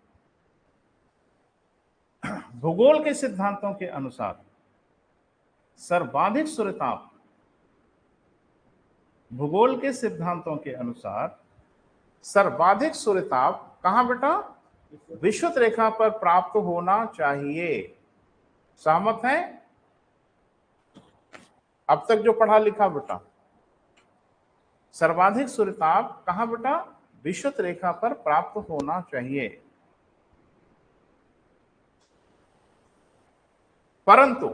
भूगोल के सिद्धांतों के अनुसार सर्वाधिक सूर्यताप, भूगोल के सिद्धांतों के अनुसार सर्वाधिक सूर्यताप कहां बेटा? विषुवत रेखा पर प्राप्त होना चाहिए। सहमत है? अब तक जो पढ़ा लिखा बेटा, सर्वाधिक सूर्यताप कहां बेटा? विषुवत रेखा पर प्राप्त होना चाहिए। परंतु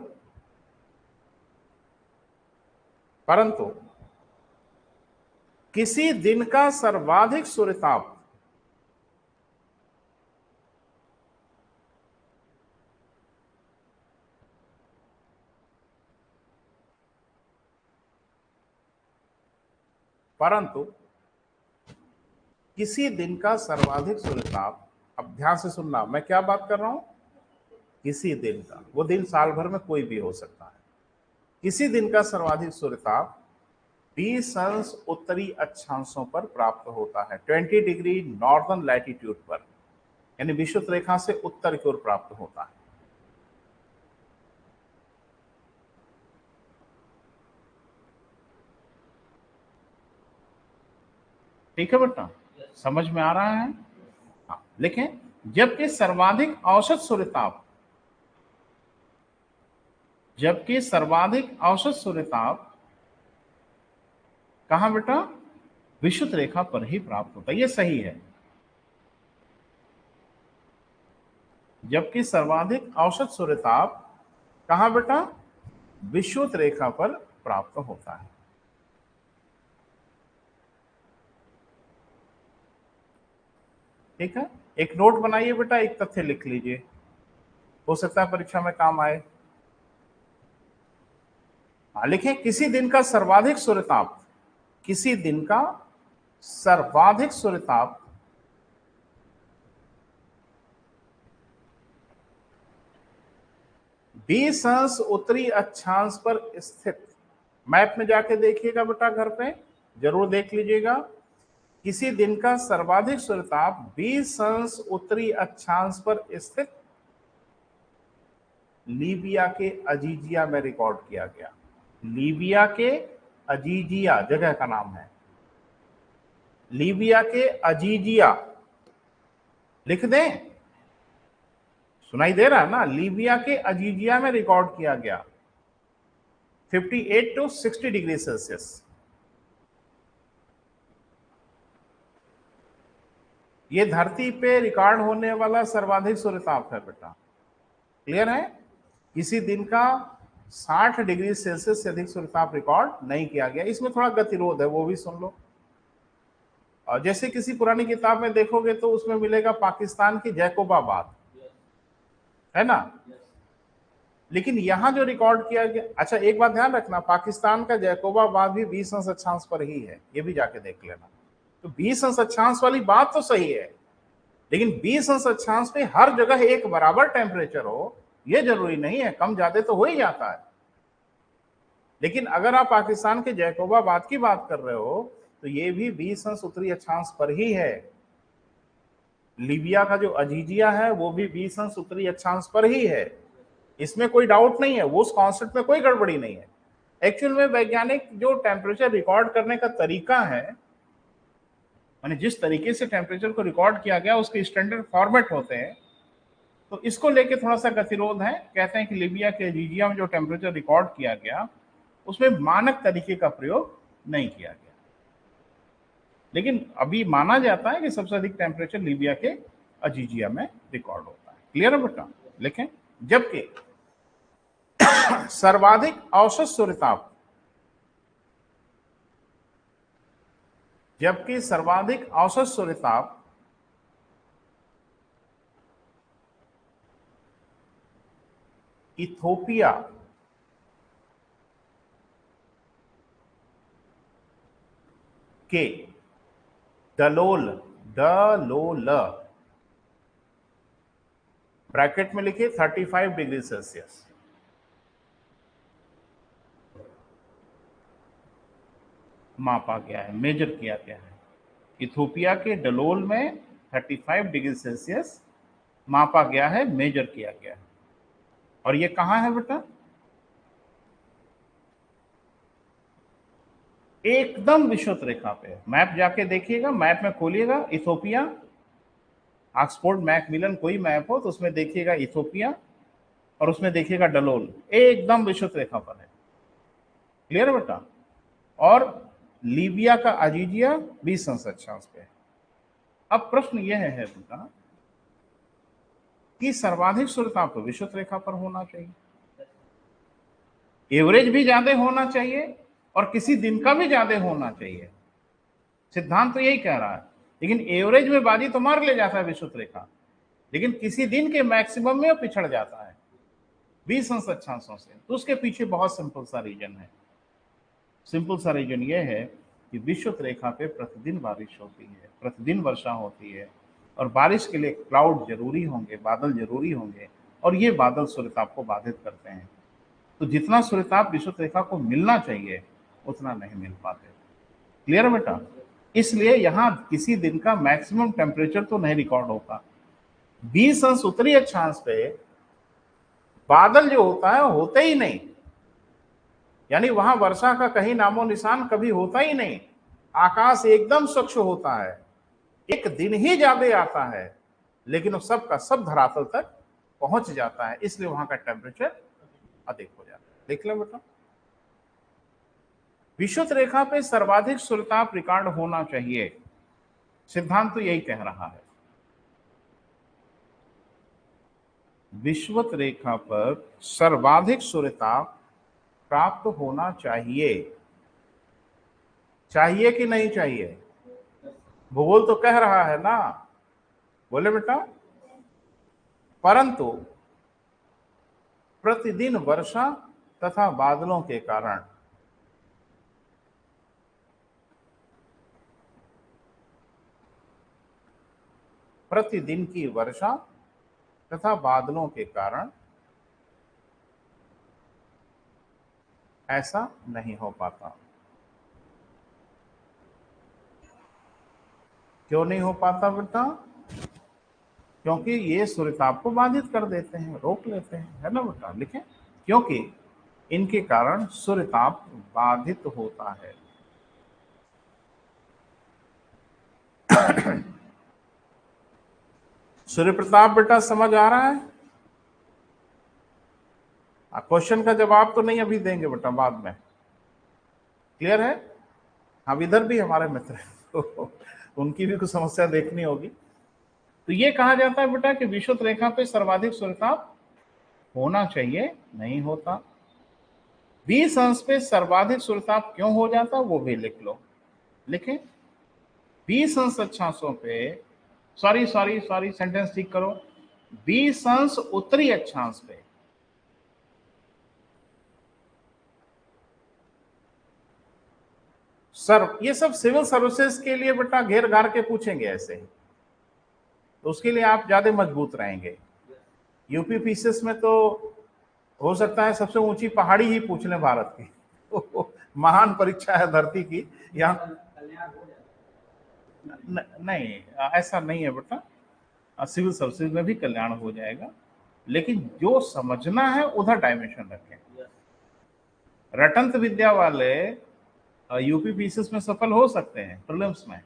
परंतु किसी दिन का सर्वाधिक सूर्यताप परंतु किसी दिन का सर्वाधिक सूर्यताप, अब ध्यान से सुनना, मैं क्या बात कर रहा हूं, किसी दिन का, वो दिन साल भर में कोई भी हो सकता है। किसी दिन का सर्वाधिक सूर्यताप 20 अंश उत्तरी अक्षांशों पर प्राप्त होता है, 20 डिग्री नॉर्दर्न लैटिट्यूड पर, यानी विषुवत रेखा से उत्तर की ओर प्राप्त होता है। ठीक है बेटा, समझ में आ रहा है? हाँ, लिखें, जबकि सर्वाधिक औसत सूर्यताप, जबकि सर्वाधिक औसत सूर्यताप कहां बेटा, विषुवत रेखा पर ही प्राप्त होता है, ये सही है। जबकि सर्वाधिक औसत सूर्यताप कहां बेटा, विषुवत रेखा पर प्राप्त होता है। ठीक है, एक नोट बनाइए बेटा, एक तथ्य लिख लीजिए, हो सकता है परीक्षा में काम आए। लिखें, किसी दिन का सर्वाधिक सूर्यताप, किसी दिन का सर्वाधिक सूर्यताप 20 अंश उत्तरी अक्षांश पर स्थित, मैप में जाके देखिएगा बेटा, घर पे जरूर देख लीजिएगा। किसी दिन का सर्वाधिक सूर्यताप 20 अंश उत्तरी अक्षांश पर स्थित लीबिया के अजीजिया में रिकॉर्ड किया गया। लीबिया के अजीजिया जगह का नाम है, लीबिया के अजीजिया, लिख दें, सुनाई दे रहा है ना, लीबिया के अजीजिया में रिकॉर्ड किया गया, 58 to 60 डिग्री सेल्सियस। ये धरती पे रिकॉर्ड होने वाला सर्वाधिक सूर्यताप है बेटा, क्लियर है? किसी दिन का 60 डिग्री सेल्सियस से अधिक सूर्यताप रिकॉर्ड नहीं किया गया। इसमें थोड़ा गतिरोध है, वो भी सुन लो। और जैसे किसी पुरानी किताब में देखोगे तो उसमें मिलेगा पाकिस्तान की जैकोबाबाद, है ना, लेकिन यहां जो रिकॉर्ड किया गया, अच्छा एक बात ध्यान रखना, पाकिस्तान का जैकोबाबाद भी 20 अंश अक्षांश पर ही है, ये भी जाके देख लेना। तो 20 अंश अक्षांश वाली बात तो सही है, लेकिन 20 अंश अक्षांश पे हर जगह एक बराबर टेम्परेचर हो ये जरूरी नहीं है, कम ज्यादा तो हो ही जाता है। लेकिन अगर आप पाकिस्तान के जैकोबाबाद की बात कर रहे हो तो ये भी 20 अंश उत्तरी अक्षांश पर ही है। लीबिया का जो अजीजिया है वो भी 20 अंश उत्तरी अक्षांश पर ही है, इसमें कोई डाउट नहीं है, वो उस कॉन्सेप्ट में कोई गड़बड़ी नहीं है। एक्चुअल में वैज्ञानिक जो टेम्परेचर रिकॉर्ड करने का तरीका है, माने जिस तरीके से टेम्परेचर को रिकॉर्ड किया गया उसके स्टैंडर्ड फॉर्मेट होते हैं, तो इसको लेके थोड़ा सा गतिरोध है। कहते हैं कि लीबिया के अजीजिया में जो टेम्परेचर रिकॉर्ड किया गया उसमें मानक तरीके का प्रयोग नहीं किया गया, लेकिन अभी माना जाता है कि सबसे अधिक टेम्परेचर लीबिया के अजीजिया में रिकॉर्ड होता है। क्लियर है बेटा? लिखें, जबकि सर्वाधिक औसत सूर्यताप, जबकि सर्वाधिक औसत सूर्यताप इथोपिया के डलोल, डलोल ब्रैकेट में लिखिए 35 डिग्री सेल्सियस, मापा गया है, मेजर किया गया है। इथोपिया के डलोल में 35 डिग्री सेल्सियस मापा गया है, मेजर किया गया है। और ये कहां है बेटा? एकदम विषुवत रेखा पे। मैप जाके देखिएगा, मैप में खोलिएगा इथोपिया, ऑक्सफोर्ड मैकमिलन कोई मैप हो तो उसमें देखिएगा इथोपिया और उसमें देखिएगा डलोल, एकदम विषुवत रेखा पर है। क्लियर है बेटा? और लीबिया का अजीजिया 20 अंश अक्षांश पे है। अब प्रश्न यह है बेटा कि सर्वाधिक सूर्यताप तो विषुवत रेखा पर होना चाहिए, एवरेज भी ज्यादा होना चाहिए और किसी दिन का भी ज्यादा होना चाहिए। सिद्धांत तो यही कह रहा है, लेकिन एवरेज में बाजी तो मार ले जाता है विषुवत रेखा, लेकिन किसी दिन के मैक्सिमम में वो पिछड़ जाता है 20 अंश अक्षांशों से। तो उसके पीछे बहुत सिंपल सा रीजन है। सिंपल सा रीजन ये है कि विषुवत रेखा पे प्रतिदिन बारिश होती है, प्रतिदिन वर्षा होती है, और बारिश के लिए क्लाउड जरूरी होंगे, बादल जरूरी होंगे, और ये बादल सूर्यताप को बाधित करते हैं। तो जितना सूर्यताप विषुवत रेखा को मिलना चाहिए उतना नहीं मिल पाते। क्लियर है बेटा? इसलिए यहां किसी दिन का मैक्सिमम टेम्परेचर तो नहीं रिकॉर्ड होगा। 20 अंश उत्तरी अक्षांश पे बादल जो होता है होते ही नहीं, यानी वहां वर्षा का कहीं नामो निशान कभी होता ही नहीं। आकाश एकदम स्वच्छ होता है, एक दिन ही ज्यादा आता है, लेकिन वो सब का सब धरातल तक पहुंच जाता है, इसलिए वहां का टेम्परेचर अधिक हो जाता है। देख लो बेटा, विषुवत रेखा पे सर्वाधिक सूर्यताप रिकॉर्ड होना चाहिए, सिद्धांत तो यही कह रहा है। विषुवत रेखा पर सर्वाधिक सूर्यताप प्राप्त होना चाहिए। चाहिए कि नहीं चाहिए? भूगोल तो कह रहा है ना, बोले बेटा। परंतु प्रतिदिन वर्षा तथा बादलों के कारण प्रतिदिन की वर्षा तथा बादलों के कारण ऐसा नहीं हो पाता। क्यों नहीं हो पाता बेटा? क्योंकि ये सूर्यताप को बाधित कर देते हैं, रोक लेते हैं, है ना बेटा? लिखें, क्योंकि इनके कारण सूर्यताप बाधित होता है। सूर्य प्रताप बेटा समझ आ रहा है? क्वेश्चन का जवाब तो नहीं अभी देंगे बेटा, बाद में। क्लियर है? हम इधर भी हमारे मित्र हैं तो उनकी भी कुछ समस्या देखनी होगी। तो ये कहा जाता है बेटा कि विषुवत रेखा पे सर्वाधिक सूर्यताप होना चाहिए, नहीं होता। 20 अंश पे सर्वाधिक सूर्यताप क्यों हो जाता वो भी लिख लो। लिखें, 20 अंश अक्षांशों पे, सॉरी सॉरी सॉरी सेंटेंस ठीक करो, 20 अंश उत्तरी अक्षांश पे सर, ये सब सिविल सर्विसेज के लिए बेटा घेर घार के पूछेंगे ऐसे ही, तो उसके लिए आप ज्यादा मजबूत रहेंगे। यूपी पीसीएस में तो हो सकता है सबसे ऊंची पहाड़ी ही पूछ लें भारत की महान परीक्षा है धरती की। यहाँ नहीं, ऐसा नहीं है बेटा, सिविल सर्विसेज में भी कल्याण हो जाएगा, लेकिन जो समझना है उधर डायमेंशन रखें। रटंत विद्या वाले यूपी पीसीएस में सफल हो सकते हैं, प्रीलिम्स में,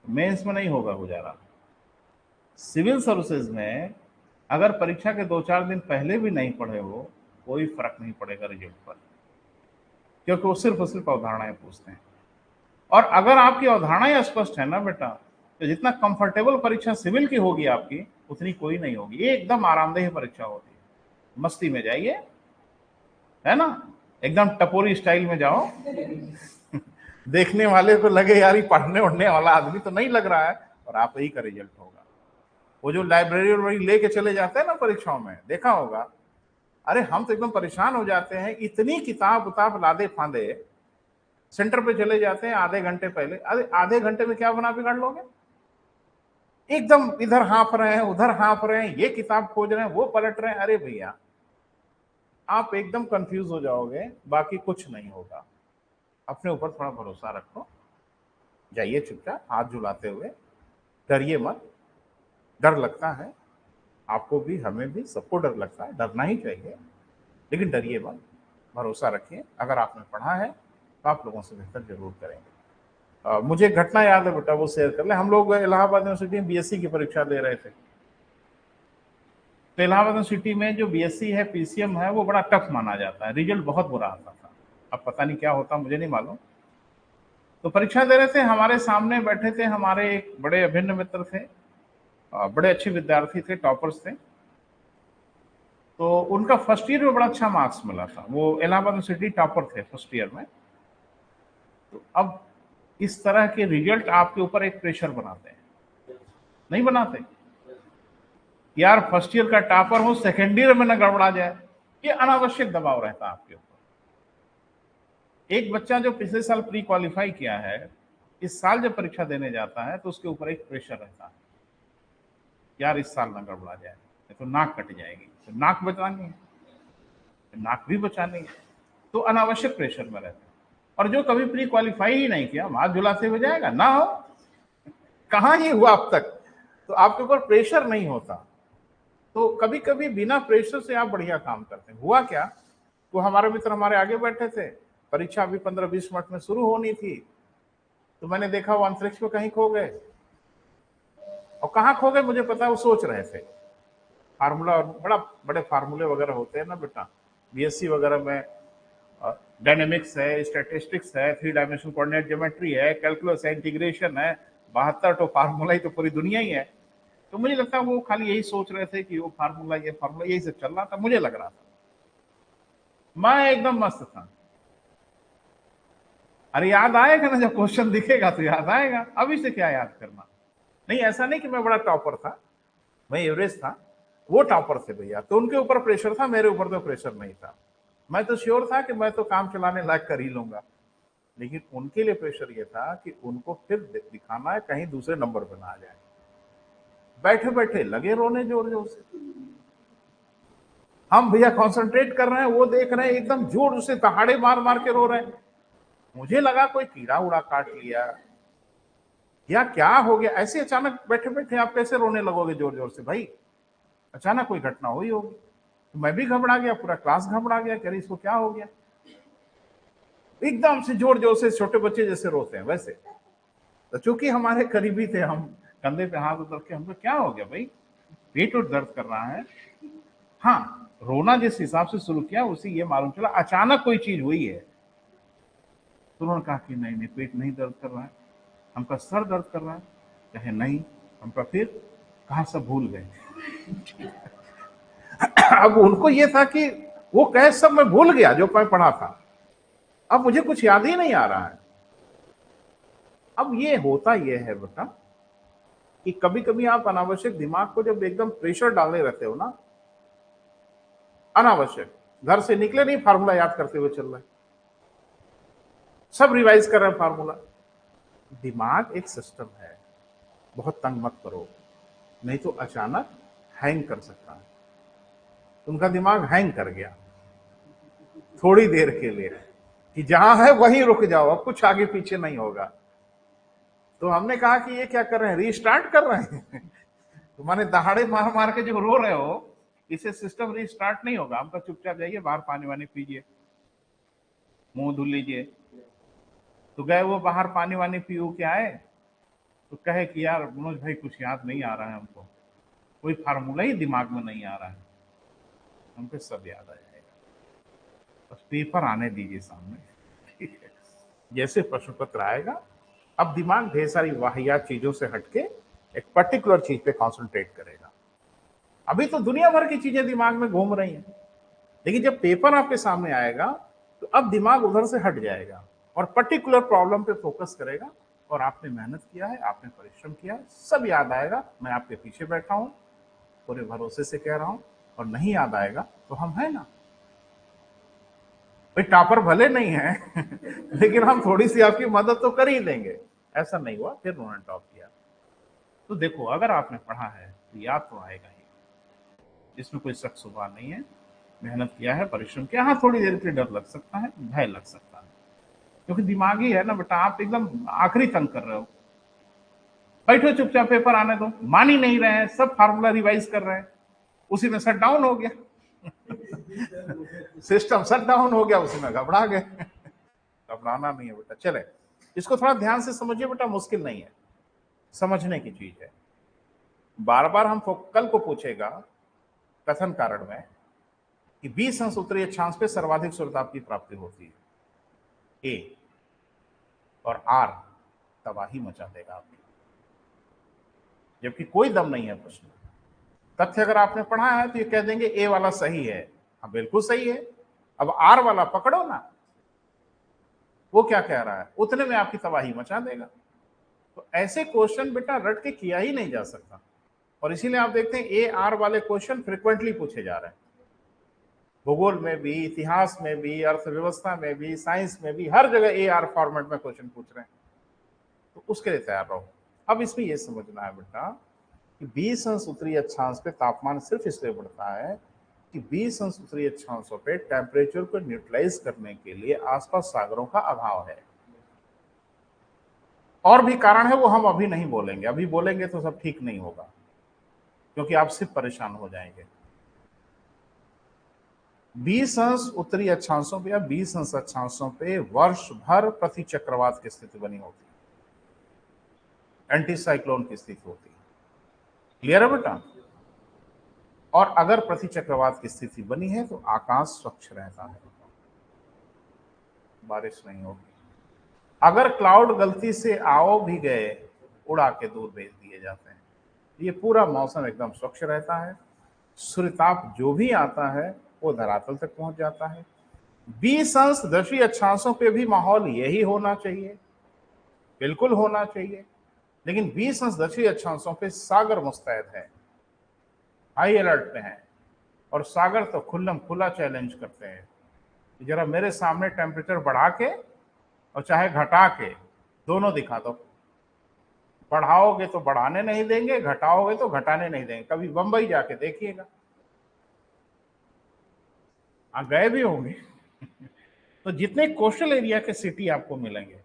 मेंस में नहीं होगा गुजारा। सिविल सर्विसेज में अगर परीक्षा के 2-4 दिन पहले भी नहीं पढ़े हो, कोई फर्क नहीं पड़ेगा रिजल्ट पर, क्योंकि वो सिर्फ और सिर्फ अवधारणाएं पूछते हैं। और अगर आपकी अवधारणाएं स्पष्ट है ना बेटा, तो जितना कंफर्टेबल परीक्षा सिविल की होगी आपकी, उतनी कोई नहीं होगी। ये एकदम आरामदेह परीक्षा होती है, मस्ती में जाइए, है ना, एकदम टपोरी स्टाइल में जाओ देखने वाले को लगे यार ये पढ़ने उढ़ने वाला आदमी तो नहीं लग रहा है, और आप ही का रिजल्ट होगा। वो जो लाइब्रेरी लेके चले जाते हैं ना परीक्षाओं में, देखा होगा, अरे हम तो एकदम परेशान हो जाते हैं, इतनी किताब उताब लादे फांदे, सेंटर पे चले जाते हैं आधे घंटे पहले। अरे आधे घंटे में क्या बना बिगाड़ लोगे? एकदम इधर हाँफ रहे हैं, उधर हाँफ रहे हैं, ये किताब खोज रहे हैं, वो पलट रहे हैं। अरे भैया, आप एकदम कंफ्यूज हो जाओगे, बाकी कुछ नहीं होगा। अपने ऊपर थोड़ा भरोसा रखो, जाइए चुपचाप हाथ झुलाते हुए, डरिए मत। डर लगता है आपको भी, हमें भी, सबको डर लगता है, डरना ही चाहिए, लेकिन डरिए मत, भरोसा रखिए। अगर आपने पढ़ा है तो आप लोगों से बेहतर जरूर करेंगे। मुझे एक घटना याद है बेटा, वो शेयर कर ले। हम लोग इलाहाबाद यूनिवर्सिटी में बीएससी की परीक्षा दे रहे थे, तो इलाहाबाद यूनिवर्सिटी में जो बीएससी है, पीसीएम है, वो बड़ा टफ माना जाता है, रिजल्ट बहुत बुरा आता था। अब पता नहीं क्या होता, मुझे नहीं मालूम। तो परीक्षा दे रहे थे, हमारे सामने बैठे थे हमारे एक बड़े अभिन्न मित्र थे, बड़े अच्छे विद्यार्थी थे, टॉपर्स थे। तो उनका फर्स्ट ईयर में बड़ा अच्छा मार्क्स मिला था, वो इलाहाबाद यूनिवर्सिटी टॉपर थे फर्स्ट ईयर में। तो अब इस तरह के रिजल्ट आपके ऊपर एक प्रेशर बनाते हैं, नहीं बनाते? यार फर्स्ट ईयर का टॉपर हो, सेकेंड ईयर में ना गड़बड़ा जाए, ये अनावश्यक दबाव रहता है आपके ऊपर। एक बच्चा जो पिछले साल प्री क्वालिफाई किया है, इस साल जब परीक्षा देने जाता है तो उसके ऊपर एक प्रेशर रहता है, यार इस साल ना गड़बड़ा जाए, तो नाक कट जाएगी, तो नाक बचानी है, नाक भी बचानी है, तो अनावश्यक प्रेशर में रहते हैं। और जो कभी प्री क्वालिफाई ही नहीं किया, हाथ झुलाते हुए जाएगा ना, हो कहाँ ये हुआ अब तक, तो आपके ऊपर प्रेशर नहीं होता। तो कभी कभी बिना प्रेशर से आप बढ़िया काम करते हैं। हुआ क्या, वो हमारे मित्र हमारे आगे बैठे थे, परीक्षा अभी 15-20 मिनट में शुरू होनी थी, तो मैंने देखा वो अंतरिक्ष में कहीं खो गए। और कहाँ खो गए मुझे पता है, वो सोच रहे थे फार्मूला, बड़ा बड़े फार्मूले वगैरह होते हैं ना बेटा, बीएससी वगैरह में डायनेमिक्स है, स्टैटिस्टिक्स है, 3 डायमेंशनल कोऑर्डिनेट ज्योमेट्री है, कैलकुलस है, इंटीग्रेशन है, 72 तो फार्मूला ही तो पूरी दुनिया ही है। तो मुझे लगता है वो खाली यही सोच रहे थे कि वो फार्मूला, ये फार्मूला, यही सब चल रहा था, मुझे लग रहा था। मैं एकदम मस्त था। अरे याद आएगा ना, जब क्वेश्चन दिखेगा तो याद आएगा, अभी से क्या याद करना। नहीं, ऐसा नहीं कि मैं बड़ा टॉपर था, मैं एवरेज था, वो टॉपर थे भैया, तो उनके ऊपर प्रेशर था, मेरे ऊपर तो प्रेशर नहीं था। मैं तो श्योर था कि मैं तो काम चलाने लायक कर ही लूंगा, लेकिन उनके लिए प्रेशर ये था कि उनको फिर दिखाना है, कहीं दूसरे नंबर पर ना आ जाए। बैठे बैठे लगे रोने जोर जोर से। हम भैया कंसंट्रेट कर रहे हैं, वो देख रहे हैं, एकदम जोर से दहाड़े मार मार के रो रहे हैं। मुझे लगा कोई कीड़ा उड़ा काट लिया या क्या हो गया, ऐसे अचानक बैठे बैठे आप कैसे रोने लगोगे जोर जोर से भाई, अचानक कोई घटना हुई होगी। तो मैं भी घबरा गया, पूरा क्लास घबरा गया, कह रही इसको क्या हो गया, एकदम से जोर जोर से, छोटे बच्चे जैसे रोते हैं वैसे। तो चूंकि हमारे करीबी थे, हम कंधे पे हाथ उतर के, हमको क्या हो गया भाई, पेट और दर्द कर रहा है। हाँ, रोना जिस हिसाब से शुरू किया उसी ये मालूम चला अचानक कोई चीज हुई है। तो उन्होंने कहा कि नहीं नहीं, पेट नहीं दर्द कर रहा है, हमका सर दर्द कर रहा है, कहे नहीं, हमका फिर कहा सब भूल गए। अब उनको ये था कि वो कहे सब मैं भूल गया जो मैं पढ़ा था, अब मुझे कुछ याद ही नहीं आ रहा है। अब ये होता ये है बेटा कि कभी कभी आप अनावश्यक दिमाग को जब एकदम प्रेशर डालने रहते हो ना, अनावश्यक, घर से निकले नहीं फार्मूला याद करते हुए चल रहे, सब रिवाइज कर रहे हैं फार्मूला। दिमाग एक सिस्टम है, बहुत तंग मत करो, नहीं तो अचानक हैंग कर सकता है। उनका दिमाग हैंग कर गया थोड़ी देर के लिए, कि जहां है वहीं रुक जाओ, अब कुछ आगे पीछे नहीं होगा। तो हमने कहा कि ये क्या कर रहे हैं, रीस्टार्ट कर रहे हैं। तो माने दहाड़े मार मार के जो रो रहे हो, इसे सिस्टम रीस्टार्ट नहीं होगा। हमका चुपचाप जाइए, बाहर पानी वानी पीजिए, मुंह धुल लीजिए। तो गए वो बाहर, पानी वानी पीऊ के आए, तो कहे कि यार मनोज भाई कुछ याद नहीं आ रहा है हमको, कोई फार्मूला ही दिमाग में नहीं आ रहा है। हमको सब याद आ जाएगा, बस पेपर आने दीजिए सामने, ठीक है। जैसे प्रश्न पत्र आएगा, अब दिमाग ढेर सारी वाहियात चीजों से हटके एक पर्टिकुलर चीज पे कंसंट्रेट करेगा। अभी तो दुनिया भर की चीजें दिमाग में घूम रही हैं, लेकिन जब पेपर आपके सामने आएगा तो अब दिमाग उधर से हट जाएगा और पर्टिकुलर प्रॉब्लम पे फोकस करेगा। और आपने मेहनत किया है, आपने परिश्रम किया है, सब याद आएगा। मैं आपके पीछे बैठा हूं, पूरे भरोसे से कह रहा हूं। और नहीं याद आएगा तो हम है ना, भाई टॉपर भले नहीं है लेकिन हम थोड़ी सी आपकी मदद तो कर ही देंगे। ऐसा नहीं हुआ, फिर उन्होंने टॉप किया। तो देखो, अगर आपने पढ़ा है तो याद तो आएगा ही, इसमें कोई शक शुबा नहीं है। मेहनत किया है, परिश्रम किया, हाँ थोड़ी देर के लिए डर लग सकता है, भय लग सकता है, क्योंकि दिमागी है ना बेटा, आप एकदम आखिरी तंग कर रहे हो। बैठो चुपचाप, पेपर आने दो, मान ही नहीं रहे हैं, सब फार्मूला रिवाइज कर रहे हैं, उसी में शट डाउन हो गया। सिस्टम शट डाउन हो गया, उसी में घबरा गए। घबराना नहीं है बेटा, चले इसको थोड़ा ध्यान से समझिए बेटा, मुश्किल नहीं है, समझने की चीज है। बार बार हम कल को पूछेगा कथन कारण में कि 20 अंश उत्तरीय अक्षांश पे सर्वाधिक शुद्धता की प्राप्ति होती है, ए और आर तबाही मचा देगा आपकी, जबकि कोई दम नहीं है प्रश्न। तथ्य अगर आपने पढ़ा है तो ये कह देंगे ए वाला सही है। हाँ बिल्कुल सही है। अब आर वाला पकड़ो ना, वो क्या कह रहा है, उतने में आपकी तबाही मचा देगा। तो ऐसे क्वेश्चन बेटा रट के किया ही नहीं जा सकता, और इसीलिए आप देखते हैं ए आर वाले क्वेश्चन फ्रिक्वेंटली पूछे जा रहे हैं। भूगोल में भी, इतिहास में भी, अर्थव्यवस्था में भी, साइंस में भी, हर जगह ए आर फॉर्मेट में क्वेश्चन पूछ रहे हैं। तो उसके लिए तैयार रहो। अब इसमें यह समझना है बेटा कि 20 अंश उत्तरी अक्षांश पे तापमान सिर्फ इसलिए बढ़ता है कि 20 अंश उत्तरी अक्षांशों पे टेम्परेचर को न्यूट्रलाइज करने के लिए आसपास सागरों का अभाव है। और भी कारण है, वो हम अभी नहीं बोलेंगे, अभी बोलेंगे तो सब ठीक नहीं होगा, क्योंकि आप सिर्फ परेशान हो जाएंगे। 20 अंश उत्तरी अक्षांशों पे या 20 अंश अक्षांशों पे वर्ष भर प्रति चक्रवात की स्थिति बनी होती है, एंटी साइक्लोन की स्थिति होती है। क्लियर है बेटा? और अगर प्रति चक्रवात की स्थिति बनी है तो आकाश स्वच्छ रहता है, बारिश नहीं होगी। अगर क्लाउड गलती से आओ भी गए, उड़ा के दूर भेज दिए जाते हैं। ये पूरा मौसम एकदम स्वच्छ रहता है, सूर्यताप जो भी आता है वो धरातल तक पहुंच जाता है। 20 अंश दक्षिणी अक्षांशों पे भी माहौल यही होना चाहिए, बिल्कुल होना चाहिए। लेकिन 20 अंश दक्षिणी अक्षांशों पे सागर मुस्तैद है, हाई अलर्ट पे हैं, और सागर तो खुल्लम खुला चैलेंज करते हैं कि जरा मेरे सामने टेम्परेचर बढ़ा के और चाहे घटा के दोनों दिखा दो। बढ़ाओगे तो बढ़ाने नहीं देंगे, घटाओगे तो घटाने नहीं देंगे। कभी बंबई जाके देखिएगा, गए भी होंगे तो जितने कोस्टल एरिया के सिटी आपको मिलेंगे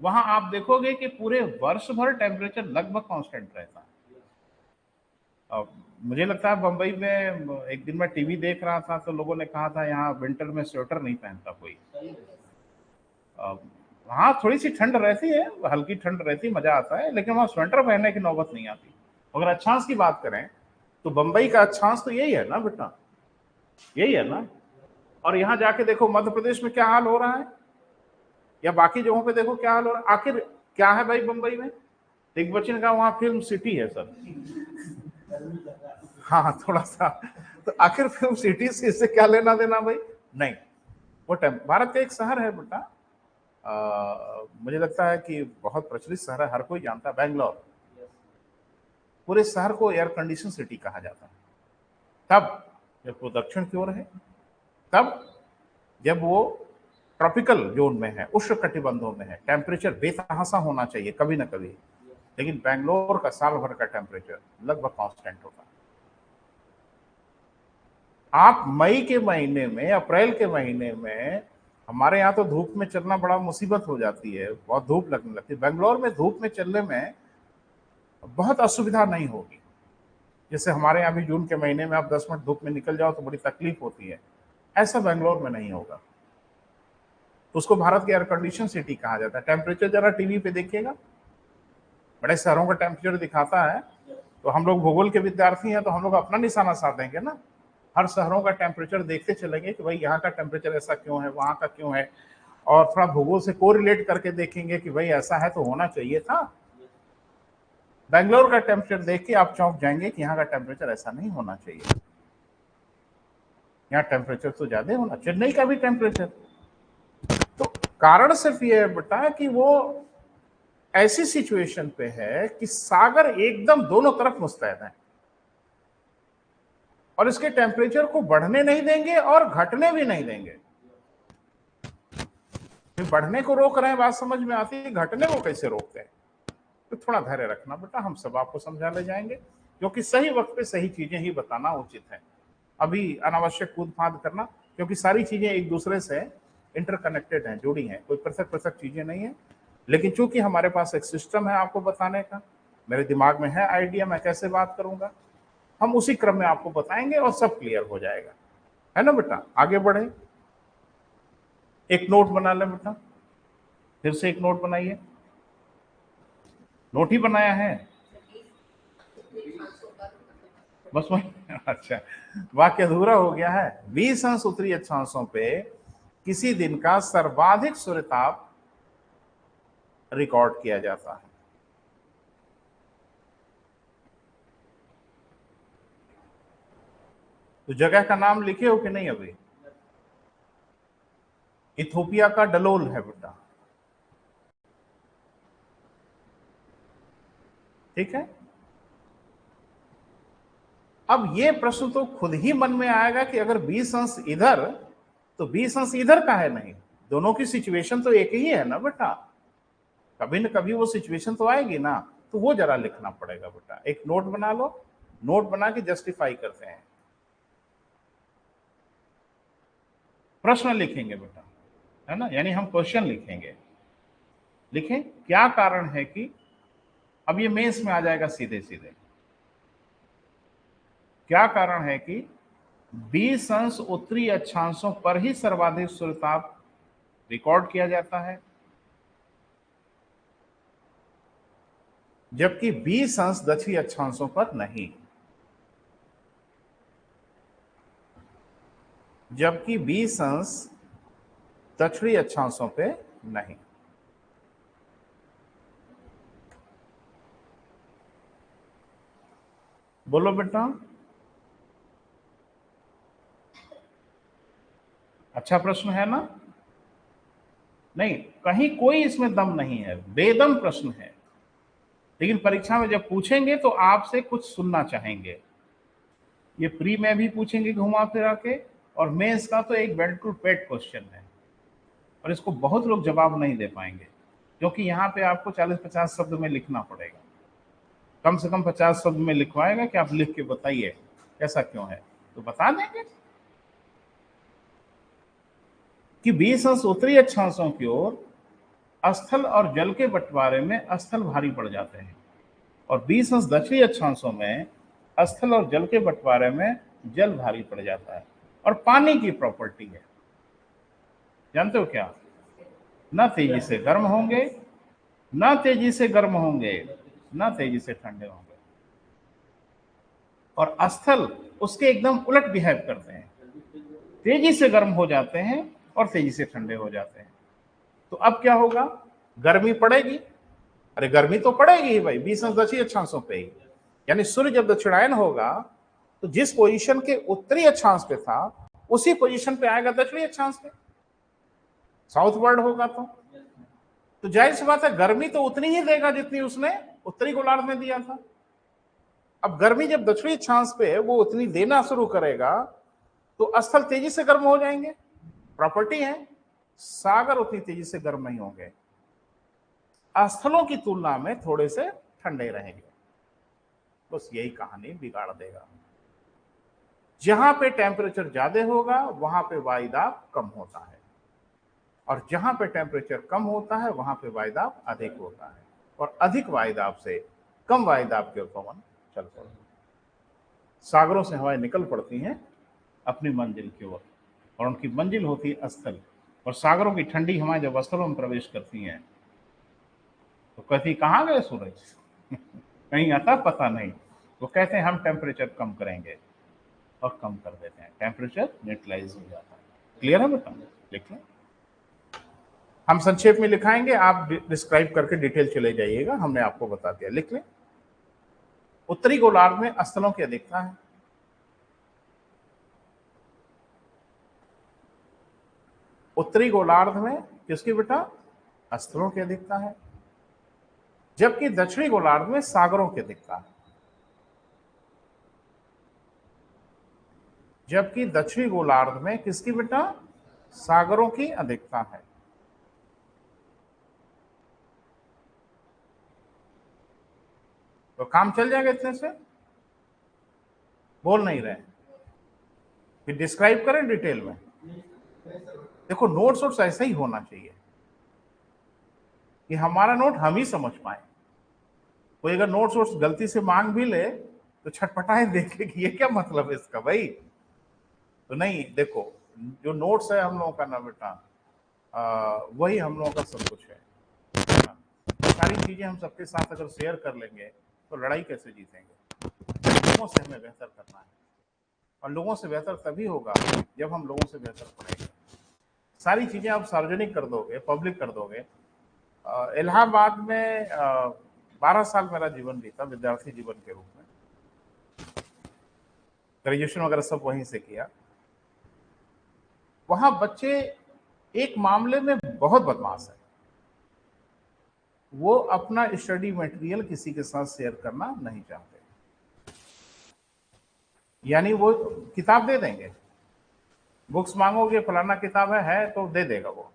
वहां आप देखोगे कि पूरे वर्ष भर टेम्परेचर लगभग कांस्टेंट रहता है। अब मुझे लगता है बंबई में एक दिन मैं टीवी देख रहा था तो लोगों ने कहा था यहाँ विंटर में स्वेटर नहीं पहनता कोई। वहाँ थोड़ी सी ठंड रहती है, हल्की ठंड रहती है, मजा आता है, लेकिन वहाँ स्वेटर पहनने की नौबत नहीं आती। अगर अक्षांश की बात करें तो बंबई का अक्षांश तो यही है ना बेटा, यही है ना। और यहाँ जाके देखो मध्य प्रदेश में क्या हाल हो रहा है, या बाकी जगहों पे देखो क्या हाल हो रहा है। आखिर क्या है भाई बंबई में? दिग्वचन का वहाँ फिल्म सिटी है सर। हाँ थोड़ा सा, तो आखिर फिल्म सिटी से इससे क्या लेना देना भाई? नहीं, वो भारत का एक शहर है बेटा, मुझे लगता है कि बहुत प्रचलित शहर है, हर कोई जानता है, बैंगलोर। पूरे शहर को एयर कंडीशन सिटी कहा जाता है तब जब वो दक्षिण की ओर है, तब जब वो ट्रॉपिकल जोन में है, उष्ण कटिबंधों में है, टेम्परेचर बेतहासा होना चाहिए कभी ना कभी। लेकिन बैंगलोर का साल भर का टेम्परेचर लगभग कांस्टेंट होता है। आप मई के महीने में, अप्रैल के महीने में, हमारे यहाँ तो धूप में चलना बड़ा मुसीबत हो जाती है, बहुत धूप लगने लगती है। बैंगलोर में धूप में चलने में बहुत असुविधा नहीं होगी। जैसे हमारे यहाँ भी जून के महीने में आप 10 मिनट धूप में निकल जाओ तो बड़ी तकलीफ होती है, ऐसा बैंगलोर में नहीं होगा। उसको भारत की एयर कंडीशन सिटी कहा जाता है। टेम्परेचर जरा टीवी पे देखिएगा, बड़े शहरों का टेम्परेचर दिखाता है, तो हम लोग भूगोल के विद्यार्थी हैं तो हम लोग अपना निशाना साधेंगे ना, हर शहरों का टेम्परेचर देखते चलेंगे कि भाई यहाँ का टेम्परेचर ऐसा क्यों है, वहाँ का क्यों है, और थोड़ा भूगोल से कोरिलेट करके देखेंगे कि भाई ऐसा है तो होना चाहिए था। बेंगलोर का टेम्परेचर देख के आप चौंक जाएंगे कि यहाँ का टेम्परेचर ऐसा नहीं होना चाहिए, यहाँ टेम्परेचर तो ज्यादा होना। चेन्नई का भी टेम्परेचर, तो कारण सिर्फ ये है बेटा कि वो ऐसी सिचुएशन पे है कि सागर एकदम दोनों तरफ मुस्तैद है, और इसके टेम्परेचर को बढ़ने नहीं देंगे और घटने भी नहीं देंगे। बढ़ने को रोक रहे हैं, बात समझ में आती है, घटने को कैसे रोकते हैं? तो थोड़ा धैर्य रखना बेटा, हम सब आपको समझा ले जाएंगे, क्योंकि सही वक्त पे सही चीजें ही बताना उचित है। अभी अनावश्यक कूद फाद करना, क्योंकि सारी चीजें एक दूसरे से इंटरकनेक्टेड हैं, जुड़ी हैं, कोई पृथक पृथक चीजें नहीं है। लेकिन चूंकि हमारे पास एक सिस्टम है आपको बताने का, मेरे दिमाग में है आइडिया मैं कैसे बात करूंगा, हम उसी क्रम में आपको बताएंगे और सब क्लियर हो जाएगा, है ना बेटा। आगे बढ़े, एक नोट बना लें बेटा, फिर से एक नोट बनाइए। नोट ही बनाया है बस वही, अच्छा वाक्य अधूरा हो गया है। 20 अंश उत्तरी अक्षांशों पे किसी दिन का सर्वाधिक सूर्यताप रिकॉर्ड किया जाता है। तो जगह का नाम लिखे हो कि नहीं अभी? इथोपिया का डलोल है बेटा, ठीक है। अब ये प्रश्न तो खुद ही मन में आएगा कि अगर 20 अंश इधर तो 20 अंश इधर का है नहीं, दोनों की सिचुएशन तो एक ही है ना बेटा, कभी न कभी वो सिचुएशन तो आएगी ना, तो वो जरा लिखना पड़ेगा बेटा। एक नोट बना लो, नोट बना के जस्टिफाई करते हैं, प्रश्न लिखेंगे बेटा, है ना, यानी हम क्वेश्चन लिखेंगे। लिखें क्या कारण है कि, अब ये मेंस में आ जाएगा सीधे सीधे, क्या कारण है कि 20 अंश उत्तरी अक्षांशों पर ही सर्वाधिक सूर्यताप रिकॉर्ड किया जाता है, जबकि 20 अंश दक्षिणी अक्षांशों पर नहीं, जबकि 20 अंश दक्षिणी अक्षांशों पे नहीं। बोलो बेटा, अच्छा प्रश्न है ना? नहीं, कहीं कोई इसमें दम नहीं है, बेदम प्रश्न है, लेकिन परीक्षा में जब पूछेंगे तो आपसे कुछ सुनना चाहेंगे। ये प्री में भी पूछेंगे घुमा फिरा के, और मेंस का तो एक बिल्कुल पेट क्वेश्चन है, और इसको बहुत लोग जवाब नहीं दे पाएंगे, क्योंकि यहाँ पे आपको 40-50 शब्द में लिखना पड़ेगा, कम से कम 50 शब्द में लिखवाएगा कि आप लिख के बताइए ऐसा क्यों है, तो बता देंगे कि 20 अंश उत्तरी अक्षांशों की ओर स्थल और जल के बंटवारे में स्थल भारी पड़ जाते हैं, और 20 अंश दक्षिणी अक्षांशों में स्थल और जल के बंटवारे में जल भारी पड़ जाता है। और पानी की प्रॉपर्टी है, जानते हो क्या? न तेजी से गर्म होंगे, न तेजी से गर्म होंगे, न तेजी से ठंडे होंगे, और स्थल उसके एकदम उलट बिहेव करते हैं, तेजी से गर्म हो जाते हैं और तेजी से ठंडे हो जाते हैं। तो अब क्या होगा? गर्मी पड़ेगी, अरे गर्मी तो पड़ेगी ही भाई, 20 अंश दक्षिणी अक्षांशों पे ही, यानी सूर्य जब दक्षिणायन होगा तो जिस पोजीशन के उत्तरी अक्षांश पे था उसी पोजीशन पे आएगा दक्षिणी अक्षांश पे, साउथ वर्ल्ड होगा तो जाहिर सी बात है गर्मी तो उतनी ही देगा जितनी उसने उत्तरी गोलार्ध में दिया था। अब गर्मी जब दक्षिणी अक्षांश पे वो उतनी देना शुरू करेगा तो स्थल तेजी से गर्म हो जाएंगे, प्रॉपर्टी है। सागर उतनी तेजी से गर्म नहीं होंगे, स्थलों की तुलना में थोड़े से ठंडे रहेंगे, बस यही कहानी बिगाड़ देगा। जहां पे टेम्परेचर ज्यादा होगा वहां पे वायुदाब कम होता है, और जहां पे टेम्परेचर कम होता है वहां पे वायुदाब अधिक होता है, और अधिक वायुदाब से कम वायुदाब के ओर पवन चल पड़ता है। सागरों से हवाएं निकल पड़ती हैं अपनी मंजिल की ओर, और उनकी मंजिल होती है स्थल, और सागरों की ठंडी हवाएं जब स्थलों में प्रवेश करती हैं तो कहती कहाँ गए सूरज कहीं आता पता नहीं, वो कहते हैं हम टेम्परेचर कम करेंगे, और कम कर देते हैं, टेम्परेचर न्यूट्रलाइज हो जाता है। क्लियर है बेटा? लिख लें, हम संक्षेप में लिखाएंगे, आप डिस्क्राइब करके डिटेल चले जाइएगा, हमने आपको बता दिया। लिख लें, उत्तरी गोलार्ध में स्थलों की अधिकता है, उत्तरी गोलार्ध में किसकी बेटा? स्थलों की अधिकता है, जबकि दक्षिणी गोलार्ध में सागरों की अधिकता है, जबकि दक्षिणी गोलार्ध में किसकी बेटा? सागरों की अधिकता है। तो काम चल जाएगा इतने से, बोल नहीं रहे, फिर डिस्क्राइब करें डिटेल में। देखो नोट्स वोट्स ऐसा ही होना चाहिए कि हमारा नोट हम ही समझ पाए, कोई अगर नोट्स वोट्स गलती से मांग भी ले तो छटपटाए देखे कि ये क्या मतलब है इसका भाई, तो नहीं, देखो जो नोट्स है हम लोगों का ना बेटा, वही हम लोगों का सब कुछ है ना? सारी चीजें हम सबके साथ अगर शेयर कर लेंगे तो लड़ाई कैसे जीतेंगे? लोगों से हमें बेहतर करना है, और लोगों से बेहतर तभी होगा जब हम लोगों से बेहतर पढ़ेंगे। सारी चीजें आप सार्वजनिक कर दोगे, पब्लिक कर दोगे। इलाहाबाद में 12 साल मेरा जीवन बीता विद्यार्थी जीवन के रूप में। ग्रेजुएशन वगैरह सब वहीं से किया। वहां बच्चे एक मामले में बहुत बदमाश है, वो अपना स्टडी मटेरियल किसी के साथ शेयर करना नहीं चाहते। यानी वो किताब दे देंगे, बुक्स मांगोगे फलाना किताब है तो दे देगा वो,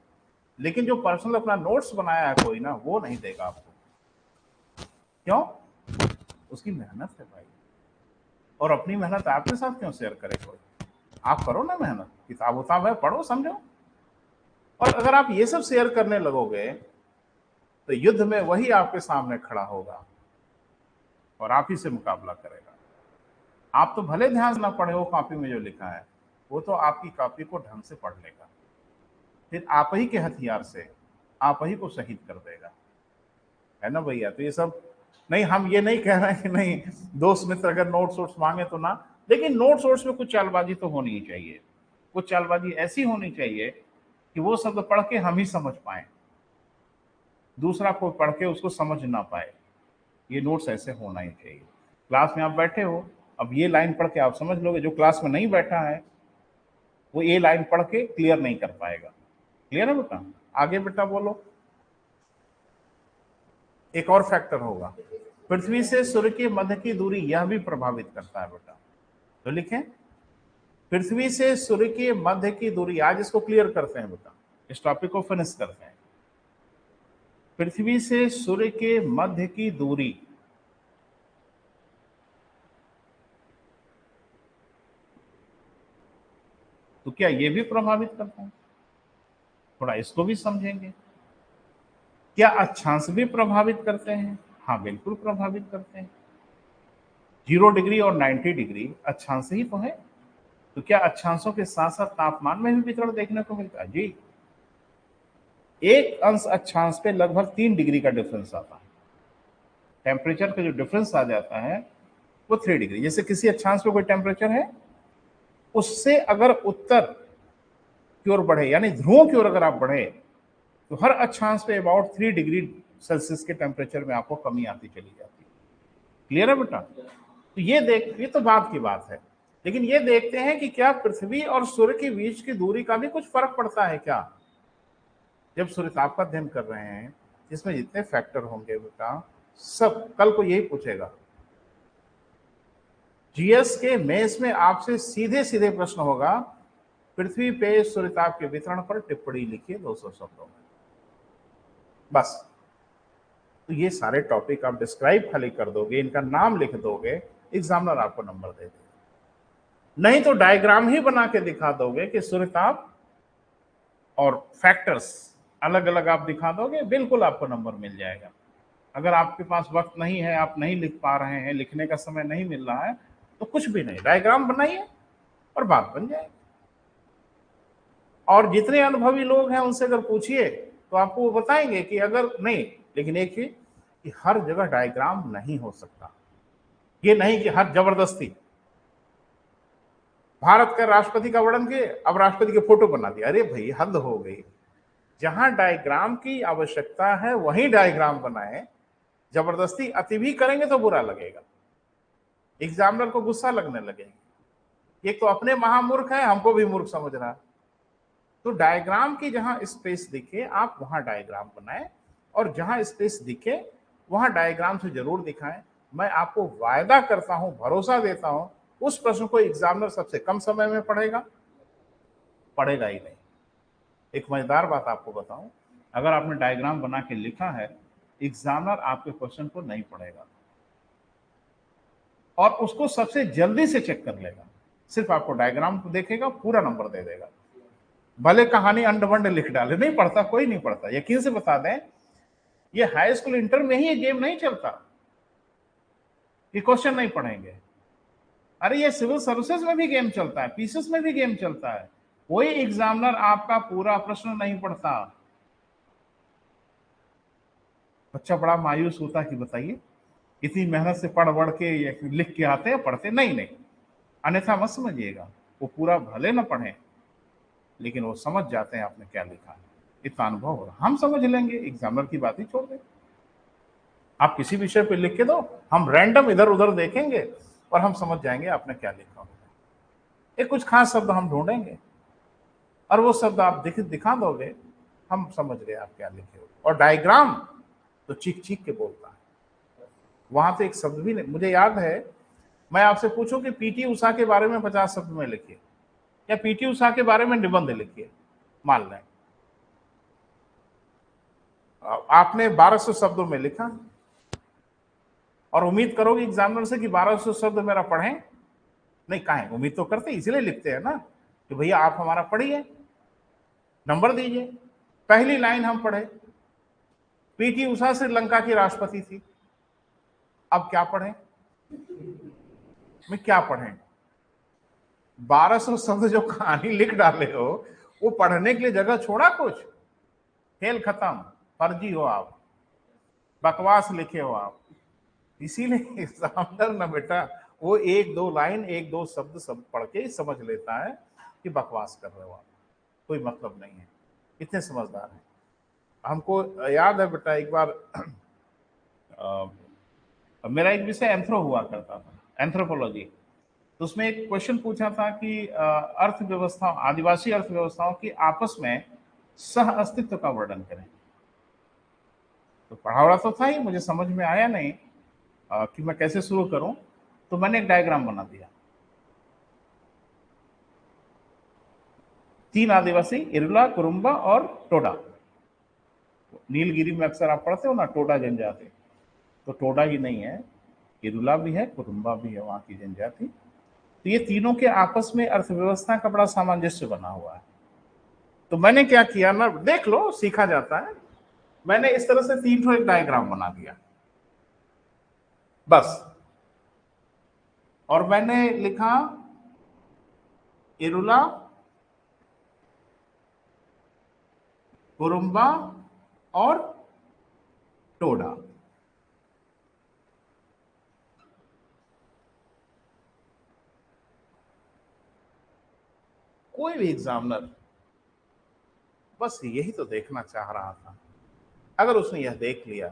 लेकिन जो पर्सनल अपना नोट्स बनाया है कोई ना, वो नहीं देगा आपको। क्यों? उसकी मेहनत है भाई, और अपनी मेहनत आपके साथ क्यों शेयर करे कोई? आप करो ना मेहनत, किताब उताब है पढ़ो समझो। और अगर आप ये सब शेयर करने लगोगे तो युद्ध में वही आपके सामने खड़ा होगा और आप ही से मुकाबला करेगा। आप तो भले ध्यान से ना पढ़े हो कॉपी में जो लिखा है, वो तो आपकी कॉपी को ढंग से पढ़ लेगा, फिर आप ही के हथियार से आप ही को शहीद कर देगा, है ना भैया? तो ये सब नहीं, हम ये नहीं कह रहे हैं कि नहीं दोस्त मित्र अगर नोट्स वोट्स मांगे तो ना, लेकिन नोट्स वोट्स में कुछ चालबाजी तो होनी ही चाहिए। कुछ चालबाजी ऐसी होनी चाहिए कि वो शब्द पढ़ के हम ही समझ पाए, दूसरा कोई पढ़ के उसको समझ ना पाए। ये नोट्स ऐसे होना ही चाहिए। क्लास में आप बैठे हो, अब ये लाइन पढ़ के आप समझ लोगे, जो क्लास में नहीं बैठा है वो ये लाइन पढ़ के क्लियर नहीं कर पाएगा। क्लियर है बेटा? आगे बेटा बोलो। एक और फैक्टर होगा, पृथ्वी से सूर्य के मध्य की दूरी, यह भी प्रभावित करता है बेटा। तो लिखें, पृथ्वी से सूर्य के मध्य की दूरी। आज इसको क्लियर करते हैं बेटा, इस टॉपिक को फिनिश करते हैं। पृथ्वी से सूर्य के मध्य की दूरी तो क्या ये भी प्रभावित करता है? थोड़ा इसको भी समझेंगे। क्या अक्षांश भी प्रभावित करते हैं? हाँ बिल्कुल प्रभावित करते हैं। 0 डिग्री और 90 डिग्री अक्षांश ही तो है। तो क्या अक्षांशों के साथ साथ तापमान में भी वितरण देखने को मिलता है? जी, एक अंश अक्षांश पे लगभग 3 डिग्री का डिफरेंस आता है। टेम्परेचर का जो डिफरेंस आ जाता है वो 3 डिग्री। जैसे किसी अक्षांश पे कोई टेम्परेचर है, उससे अगर उत्तर की ओर बढ़े, यानी ध्रुवों की ओर अगर आप बढ़े, तो हर अक्षांश पे अबाउट 3 डिग्री सेल्सियस के टेम्परेचर में आपको कमी आती चली जाती है। क्लियर है बेटा? तो ये तो बात की बात है, लेकिन ये देखते हैं कि क्या पृथ्वी और सूर्य के बीच की दूरी का भी कुछ फर्क पड़ता है क्या? जब सूर्यताप का अध्ययन कर रहे हैं, जिसमें जितने फैक्टर होंगे बेटा, सब कल को यही पूछेगा। जीएस के मेंस में आपसे सीधे सीधे प्रश्न होगा, पृथ्वी पे सूर्यताप के वितरण पर टिप्पणी लिखिए 200 शब्दों में, बस। तो ये सारे टॉपिक आप डिस्क्राइब खाली कर दोगे, इनका नाम लिख दोगे, एग्जामिनर आपको नंबर दे देगा। नहीं तो डायग्राम ही बना के दिखा दोगे कि सूर्यताप और फैक्टर्स अलग अलग आप दिखा दोगे, बिल्कुल आपको नंबर मिल जाएगा। अगर आपके पास वक्त नहीं है, आप नहीं लिख पा रहे हैं, लिखने का समय नहीं मिल रहा है, तो कुछ भी नहीं, डायग्राम बनाइए और बात बन जाएगी। और जितने अनुभवी लोग हैं उनसे अगर पूछिए तो आपको वो बताएंगे कि अगर नहीं, लेकिन एक ही कि हर जगह डायग्राम नहीं हो सकता। ये नहीं कि हर जबरदस्ती भारत का राष्ट्रपति का वर्णन किए, अब राष्ट्रपति के फोटो बना दिया, अरे भाई हद हो गई। जहां डायग्राम की आवश्यकता है वहीं डायग्राम बनाए, जबरदस्ती अति भी करेंगे तो बुरा लगेगा, एग्जामिनर को गुस्सा लगने लगेगा। एक तो अपने महामूर्ख है, हमको भी मूर्ख समझ रहा है। तो डायग्राम की जहां स्पेस दिखे आप वहां डायग्राम बनाएं, और जहां स्पेस दिखे वहां डायग्राम से जरूर दिखाएं। मैं आपको वायदा करता हूं, भरोसा देता हूं, उस प्रश्न को एग्जामिनर सबसे कम समय में पढ़ेगा ही नहीं। एक मजेदार बात आपको बताऊं, अगर आपने डायग्राम बना के लिखा है, एग्जामिनर आपके क्वेश्चन को नहीं पढ़ेगा और उसको सबसे जल्दी से चेक कर लेगा। सिर्फ आपको डायग्राम को देखेगा, पूरा नंबर दे देगा। भले कहानी अंडवंड लिख डाले, नहीं पढ़ता, कोई नहीं पढ़ता। यकीन से बता दें, ये हाई स्कूल इंटर में ही ये गेम नहीं चलता कि क्वेश्चन नहीं पढ़ेंगे। अरे ये सिविल सर्विसेज में भी गेम चलता है, पीसीएस में भी गेम चलता है। कोई एग्जामिनर आपका पूरा प्रश्न नहीं पढ़ता। बच्चा बड़ा मायूस होता है कि बताइए इतनी मेहनत से पढ़ बढ़ के लिख के आते हैं, पढ़ते नहीं। अन्यथा मत समझिएगा, वो पूरा भले ना पढ़े लेकिन वो समझ जाते हैं आपने क्या लिखा है। इतना अनुभव हो रहा, हम समझ लेंगे, एग्जामिनर की बात ही छोड़ दें। आप किसी विषय पे लिख के दो, हम रैंडम इधर उधर देखेंगे और हम समझ जाएंगे आपने क्या लिखा होगा। एक कुछ खास शब्द हम ढूंढेंगे और वो शब्द आप दिखा दोगे, हम समझ गए आप क्या लिखे हो। और डायग्राम तो चीख चीख के बोलता है, वहां तो एक शब्द भी नहीं। मुझे याद है, मैं आपसे पूछूं कि पीटी उषा के बारे में 50 शब्द में लिखिए, या पीटी उषा के बारे में निबंध लिखिए, मान लें आपने 1200 शब्दों में लिखा, और उम्मीद करोगे एग्जामिनर से कि 1200 शब्द मेरा पढ़ें? नहीं, कहें, उम्मीद तो करते, इसलिए लिखते हैं ना कि भैया आप हमारा पढ़िए, नंबर दीजिए। पहली लाइन हम पढ़े, पीटी उषा श्रीलंका की राष्ट्रपति थी। अब क्या पढ़ें, मैं क्या पढ़ें? 1200 शब्द जो कहानी लिख डाले हो, वो पढ़ने के लिए जगह छोड़ा कुछ? खेल खत्म, फर्जी हो आप, बकवास लिखे हो आप। इसीलिए एग्जामिनर ना बेटा वो एक दो लाइन, एक दो शब्द सब पढ़ के समझ लेता है कि बकवास कर रहे हो आप, कोई मतलब नहीं है। इतने समझदार हैं। हमको याद है बेटा, एक बार मेरा एक विषय एंथ्रो हुआ करता था, एंथ्रोपोलॉजी। तो उसमें एक क्वेश्चन पूछा था कि अर्थव्यवस्था, आदिवासी अर्थव्यवस्थाओं की आपस में सह अस्तित्व का वर्णन करें। तो पढ़ावड़ा तो था ही, मुझे समझ में आया नहीं कि मैं कैसे शुरू करूं। तो मैंने एक डायग्राम बना दिया, 3 आदिवासी, इरुला, कुरुम्बा और टोडा। नीलगिरी में अक्सर आप पढ़ते हो ना, टोडा जनजाति, तो टोडा ही नहीं है, इरुला भी है, कुरुम्बा भी है वहां की जनजाति। तो ये तीनों के आपस में अर्थव्यवस्था का बड़ा सामंजस्य बना हुआ है। तो मैंने क्या किया ना, देख लो सीखा जाता है, मैंने इस तरह से 3 एक डायग्राम बना दिया बस। और मैंने लिखा इरुला, कुरुम्बा और टोडा। कोई भी एग्जामिनर बस यही तो देखना चाह रहा था, अगर उसने यह देख लिया,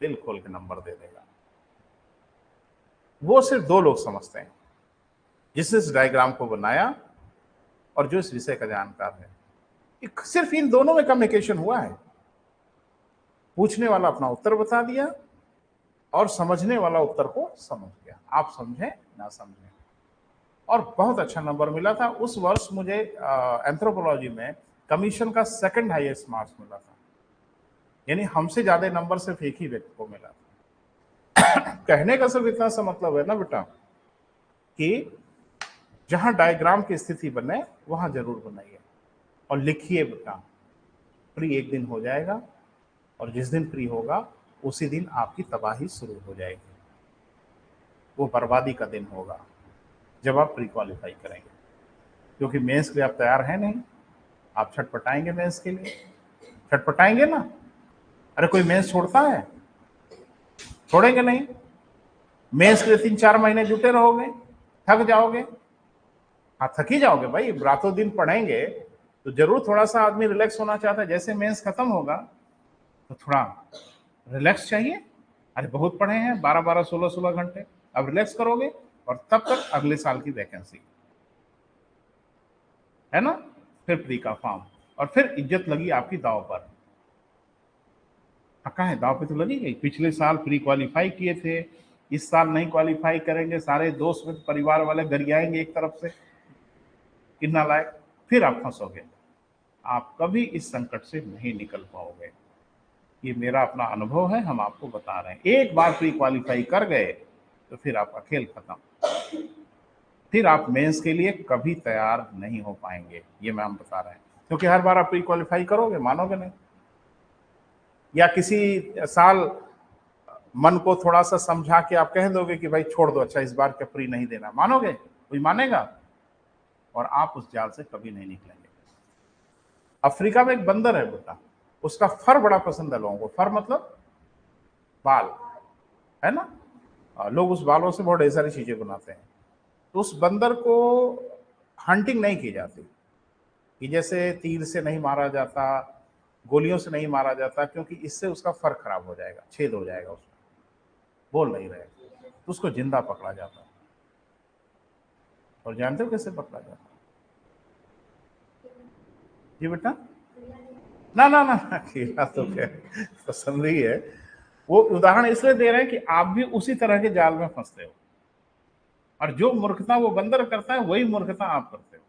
दिल खोल के नंबर दे देगा। वो सिर्फ 2 लोग समझते हैं, जिसने इस डायग्राम को बनाया और जो इस विषय का जानकार है। सिर्फ इन दोनों में कम्युनिकेशन हुआ है, पूछने वाला अपना उत्तर बता दिया और समझने वाला उत्तर को समझ गया। आप समझे ना समझे, और बहुत अच्छा नंबर मिला था उस वर्ष मुझे। एंथ्रोपोलॉजी में कमीशन का 2nd हाईएस्ट मार्क्स मिला था, यानी हमसे ज्यादा नंबर सिर्फ एक ही व्यक्ति को मिला था। कहने का सिर्फ इतना सा मतलब है ना बेटा कि जहां डायग्राम की स्थिति बने वहां जरूर बनाइए और लिखिए बेटा। फ्री एक दिन हो जाएगा, और जिस दिन फ्री होगा उसी दिन आपकी तबाही शुरू हो जाएगी। वो बर्बादी का दिन होगा जब आप प्री क्वालिफाई करेंगे, क्योंकि मेंस के लिए आप तैयार हैं नहीं। आप छटपटाएंगे मेंस के लिए, छटपटाएंगे ना? अरे कोई मेंस छोड़ता है? छोड़ेंगे नहीं। मेंस के लिए 3-4 महीने जुटे रहोगे, थक जाओगे। हाँ, थक ही जाओगे भाई, रातों दिन पढ़ेंगे तो जरूर थोड़ा सा आदमी रिलैक्स होना चाहता है। जैसे मेंस खत्म होगा तो थोड़ा रिलैक्स चाहिए। अरे बहुत पढ़े हैं, 12-12, 16-16 घंटे, अब रिलैक्स करोगे और तब तक अगले साल की वैकेंसी है ना, फिर प्री का फॉर्म, और फिर इज्जत लगी आपकी दाव पर। कहाँ है, दाव पे तो लगी गई। पिछले साल प्री क्वालिफाई किए थे, इस साल नहीं क्वालिफाई करेंगे, सारे दोस्त मित्र परिवार वाले गरियाएंगे एक तरफ से कि नालायक, फिर आप फंसोगे। आप कभी इस संकट से नहीं निकल पाओगे। ये मेरा अपना अनुभव है, हम आपको बता रहे हैं। एक बार प्री क्वालिफाई कर गए तो फिर आपका खेल खत्म, फिर आप मेंस के लिए कभी तैयार नहीं हो पाएंगे, ये मैं हम बता रहे हैं। क्योंकि हर बार आप प्री क्वालिफाई करोगे, मानोगे नहीं, या किसी साल मन को थोड़ा सा समझा के आप कह दोगे कि भाई छोड़ दो, अच्छा इस बार क्या प्री नहीं देना, मानोगे? कोई मानेगा? और आप उस जाल से कभी नहीं निकलेंगे। अफ्रीका में एक बंदर है बेटा, उसका फर बड़ा पसंद है लोगों को। फर मतलब बाल, है ना? लोग उस बालों से बहुत ढेर सारी चीजें बनाते हैं। तो उस बंदर को हंटिंग नहीं की जाती, कि जैसे तीर से नहीं मारा जाता, गोलियों से नहीं मारा जाता, क्योंकि इससे उसका फर खराब हो जाएगा, छेद हो जाएगा उसमें, बोल नहीं रहे, तो उसको जिंदा पकड़ा जाता है। और जानते हो कैसे पकड़ा जाता है? जी बेटा, ना ना ना ना, खीरा तो क्या पसंद ही है। वो उदाहरण इसलिए दे रहे हैं कि आप भी उसी तरह के जाल में फंसते हो, और जो मूर्खता वो बंदर करता है वही मूर्खता आप करते हो।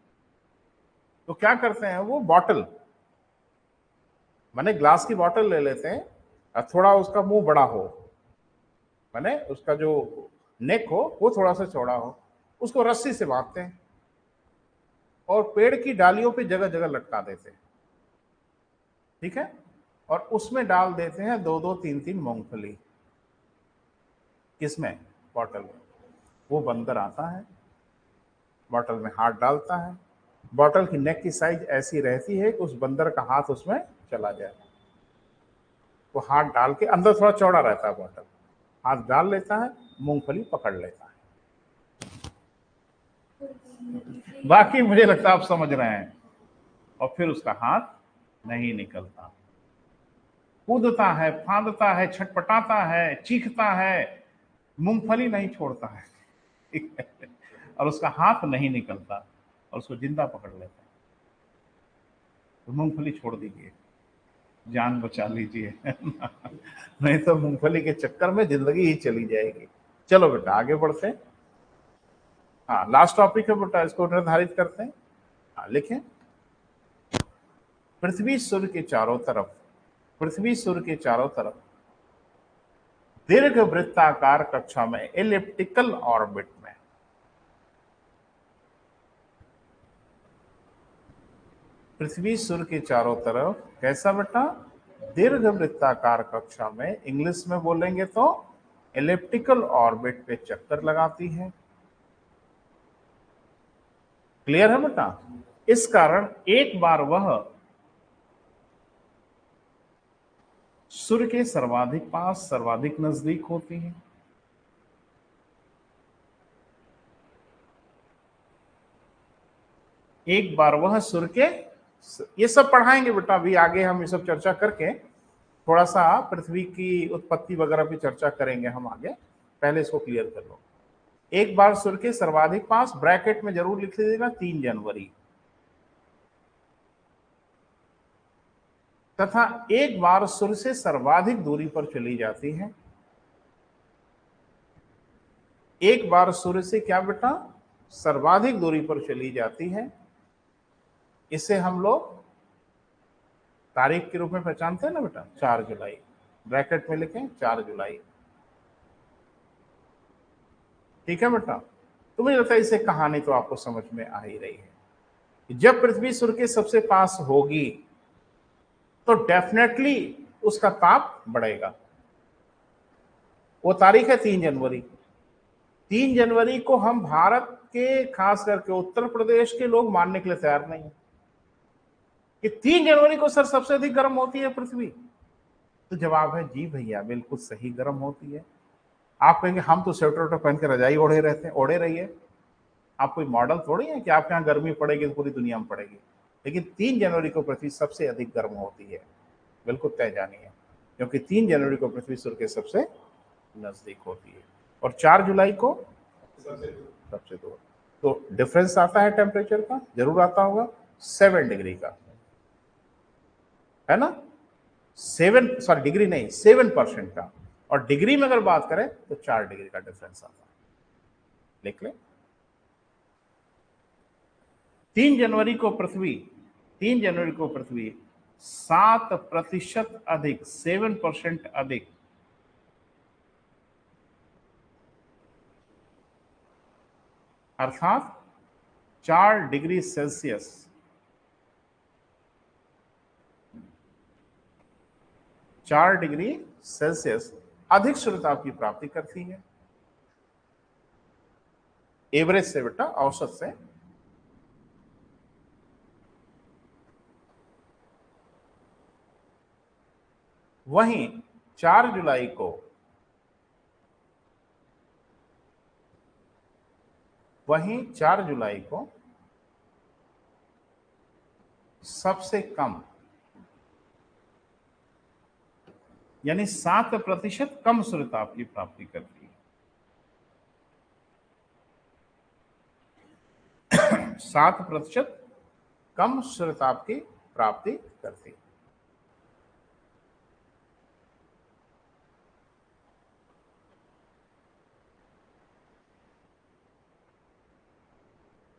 तो क्या करते हैं, वो बॉटल माने ग्लास की बॉटल ले लेते हैं और थोड़ा उसका मुंह बड़ा हो, माने उसका जो नेक हो वो थोड़ा सा चौड़ा हो, उसको रस्सी से बांधते हैं और पेड़ की डालियों पे जगह जगह लटका देते हैं, ठीक है, और उसमें डाल देते हैं 2-2 3-3 मूंगफली। किसमें? बॉटल में। वो बंदर आता है, बॉटल में हाथ डालता है, बॉटल की नेक की साइज ऐसी रहती है कि उस बंदर का हाथ उसमें चला जाए। वो हाथ डाल के, अंदर थोड़ा चौड़ा रहता है बॉटल, हाथ डाल लेता है, मूंगफली पकड़ लेता है। बाकी मुझे लगता है आप समझ रहे हैं। और फिर उसका हाथ नहीं निकलता, कूदता है, फांदता है, छटपटाता है, चीखता है, मूंगफली नहीं छोड़ता है, ठीक है? और उसका हाथ नहीं निकलता और उसको जिंदा पकड़ लेता है। तो मूंगफली छोड़ दीजिए, जान बचा लीजिए, नहीं तो मूंगफली के चक्कर में जिंदगी ही चली जाएगी। चलो बेटा आगे बढ़ते हैं। हाँ, लास्ट टॉपिक है बेटा, इसको निर्धारित करते हैं। हाँ लिखें, पृथ्वी सूर्य के चारों तरफ, पृथ्वी सूर्य के चारों तरफ दीर्घ वृत्ताकार कक्षा में, एलिप्टिकल ऑर्बिट में, पृथ्वी सूर्य के चारों तरफ कैसा बेटा? दीर्घ वृत्ताकार कक्षा में, इंग्लिश में बोलेंगे तो एलिप्टिकल ऑर्बिट पे चक्कर लगाती है। क्लियर है बेटा? इस कारण एक बार वह सूर्य के सर्वाधिक पास, सर्वाधिक नजदीक होती है। एक बार वह सूर्य के, ये सब पढ़ाएंगे बेटा अभी आगे, हम ये सब चर्चा करके थोड़ा सा पृथ्वी की उत्पत्ति वगैरह भी चर्चा करेंगे हम आगे, पहले इसको क्लियर कर लो। एक बार सूर्य के सर्वाधिक पास, ब्रैकेट में जरूर लिख लीजिएगा 3 जनवरी, तथा एक बार सूर्य से सर्वाधिक दूरी पर चली जाती है। एक बार सूर्य से क्या बेटा? सर्वाधिक दूरी पर चली जाती है। इसे हम लोग तारीख के रूप में पहचानते हैं ना बेटा, 4 जुलाई, ब्रैकेट में लिखें 4 जुलाई, ठीक है बेटा? तो मुझे लगता है इसे कहानी तो आपको समझ में आ ही रही है। जब पृथ्वी सूर्य के सबसे पास होगी तो डेफिनेटली उसका ताप बढ़ेगा। वो तारीख है 3 जनवरी। 3 जनवरी को हम भारत के, खास करके उत्तर प्रदेश के लोग मानने के लिए तैयार नहीं है कि 3 जनवरी को सर सबसे अधिक गर्म होती है पृथ्वी। तो जवाब है जी भैया, बिल्कुल सही गर्म होती है। आप कहेंगे हम तो स्वेटर वेटर पहन के रजाई ओढ़े रहते हैं, ओढ़े रहिए, आप कोई मॉडल थोड़ी है कि आपके यहाँ गर्मी पड़ेगी तो पूरी दुनिया में पड़ेगी। लेकिन 3 जनवरी को पृथ्वी सबसे अधिक गर्म होती है, बिल्कुल तय जानिए, क्योंकि 3 जनवरी को पृथ्वी सूर्य के सबसे नजदीक होती है और 4 जुलाई को सबसे दूर। तो डिफरेंस आता है टेम्परेचर का, जरूर आता होगा, 7 डिग्री का, है ना? 7, सॉरी डिग्री नहीं, 7% का। और डिग्री में अगर बात करें तो 4 डिग्री का डिफरेंस आता है। लिख ले, 3 जनवरी को पृथ्वी, 3 जनवरी को पृथ्वी 7% अधिक, 7% अधिक अर्थात 4 डिग्री सेल्सियस, 4 डिग्री सेल्सियस अधिक सूर्यताप की प्राप्ति करती है, एवरेज से बेटा, औसत से। वहीं 4 जुलाई को, वहीं 4 जुलाई को सबसे कम, यानी 7% कम सूर्यताप की प्राप्ति करती है। 7% कम सूर्यताप की प्राप्ति करती है।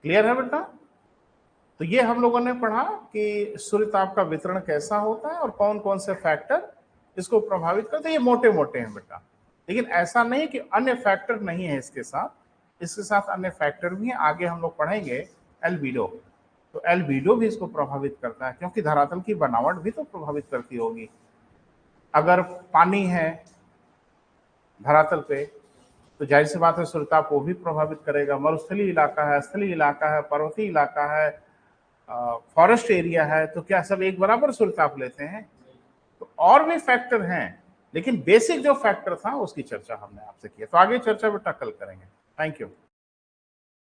क्लियर है बेटा? तो ये हम लोगों ने पढ़ा कि सूर्यताप का वितरण कैसा होता है और कौन कौन से फैक्टर इसको प्रभावित करते हैं। ये मोटे मोटे हैं बेटा, लेकिन ऐसा नहीं कि अन्य फैक्टर नहीं है इसके साथ अन्य फैक्टर भी हैं। आगे हम लोग पढ़ेंगे एल्बिडो, तो एल्बिडो भी इसको प्रभावित करता है, क्योंकि धरातल की बनावट भी तो प्रभावित करती होगी। अगर पानी है धरातल पे तो जाहिर सी बात है सूर्यताप वो भी प्रभावित करेगा। मरुस्थलीय इलाका है, स्थलीय इलाका है, पर्वतीय इलाका है, फॉरेस्ट एरिया है, तो क्या सब एक बराबर सूर्यताप लेते हैं? तो और भी फैक्टर हैं, लेकिन बेसिक जो फैक्टर था उसकी चर्चा हमने आपसे की। तो आगे चर्चा बेटा कल करेंगे। Thank you.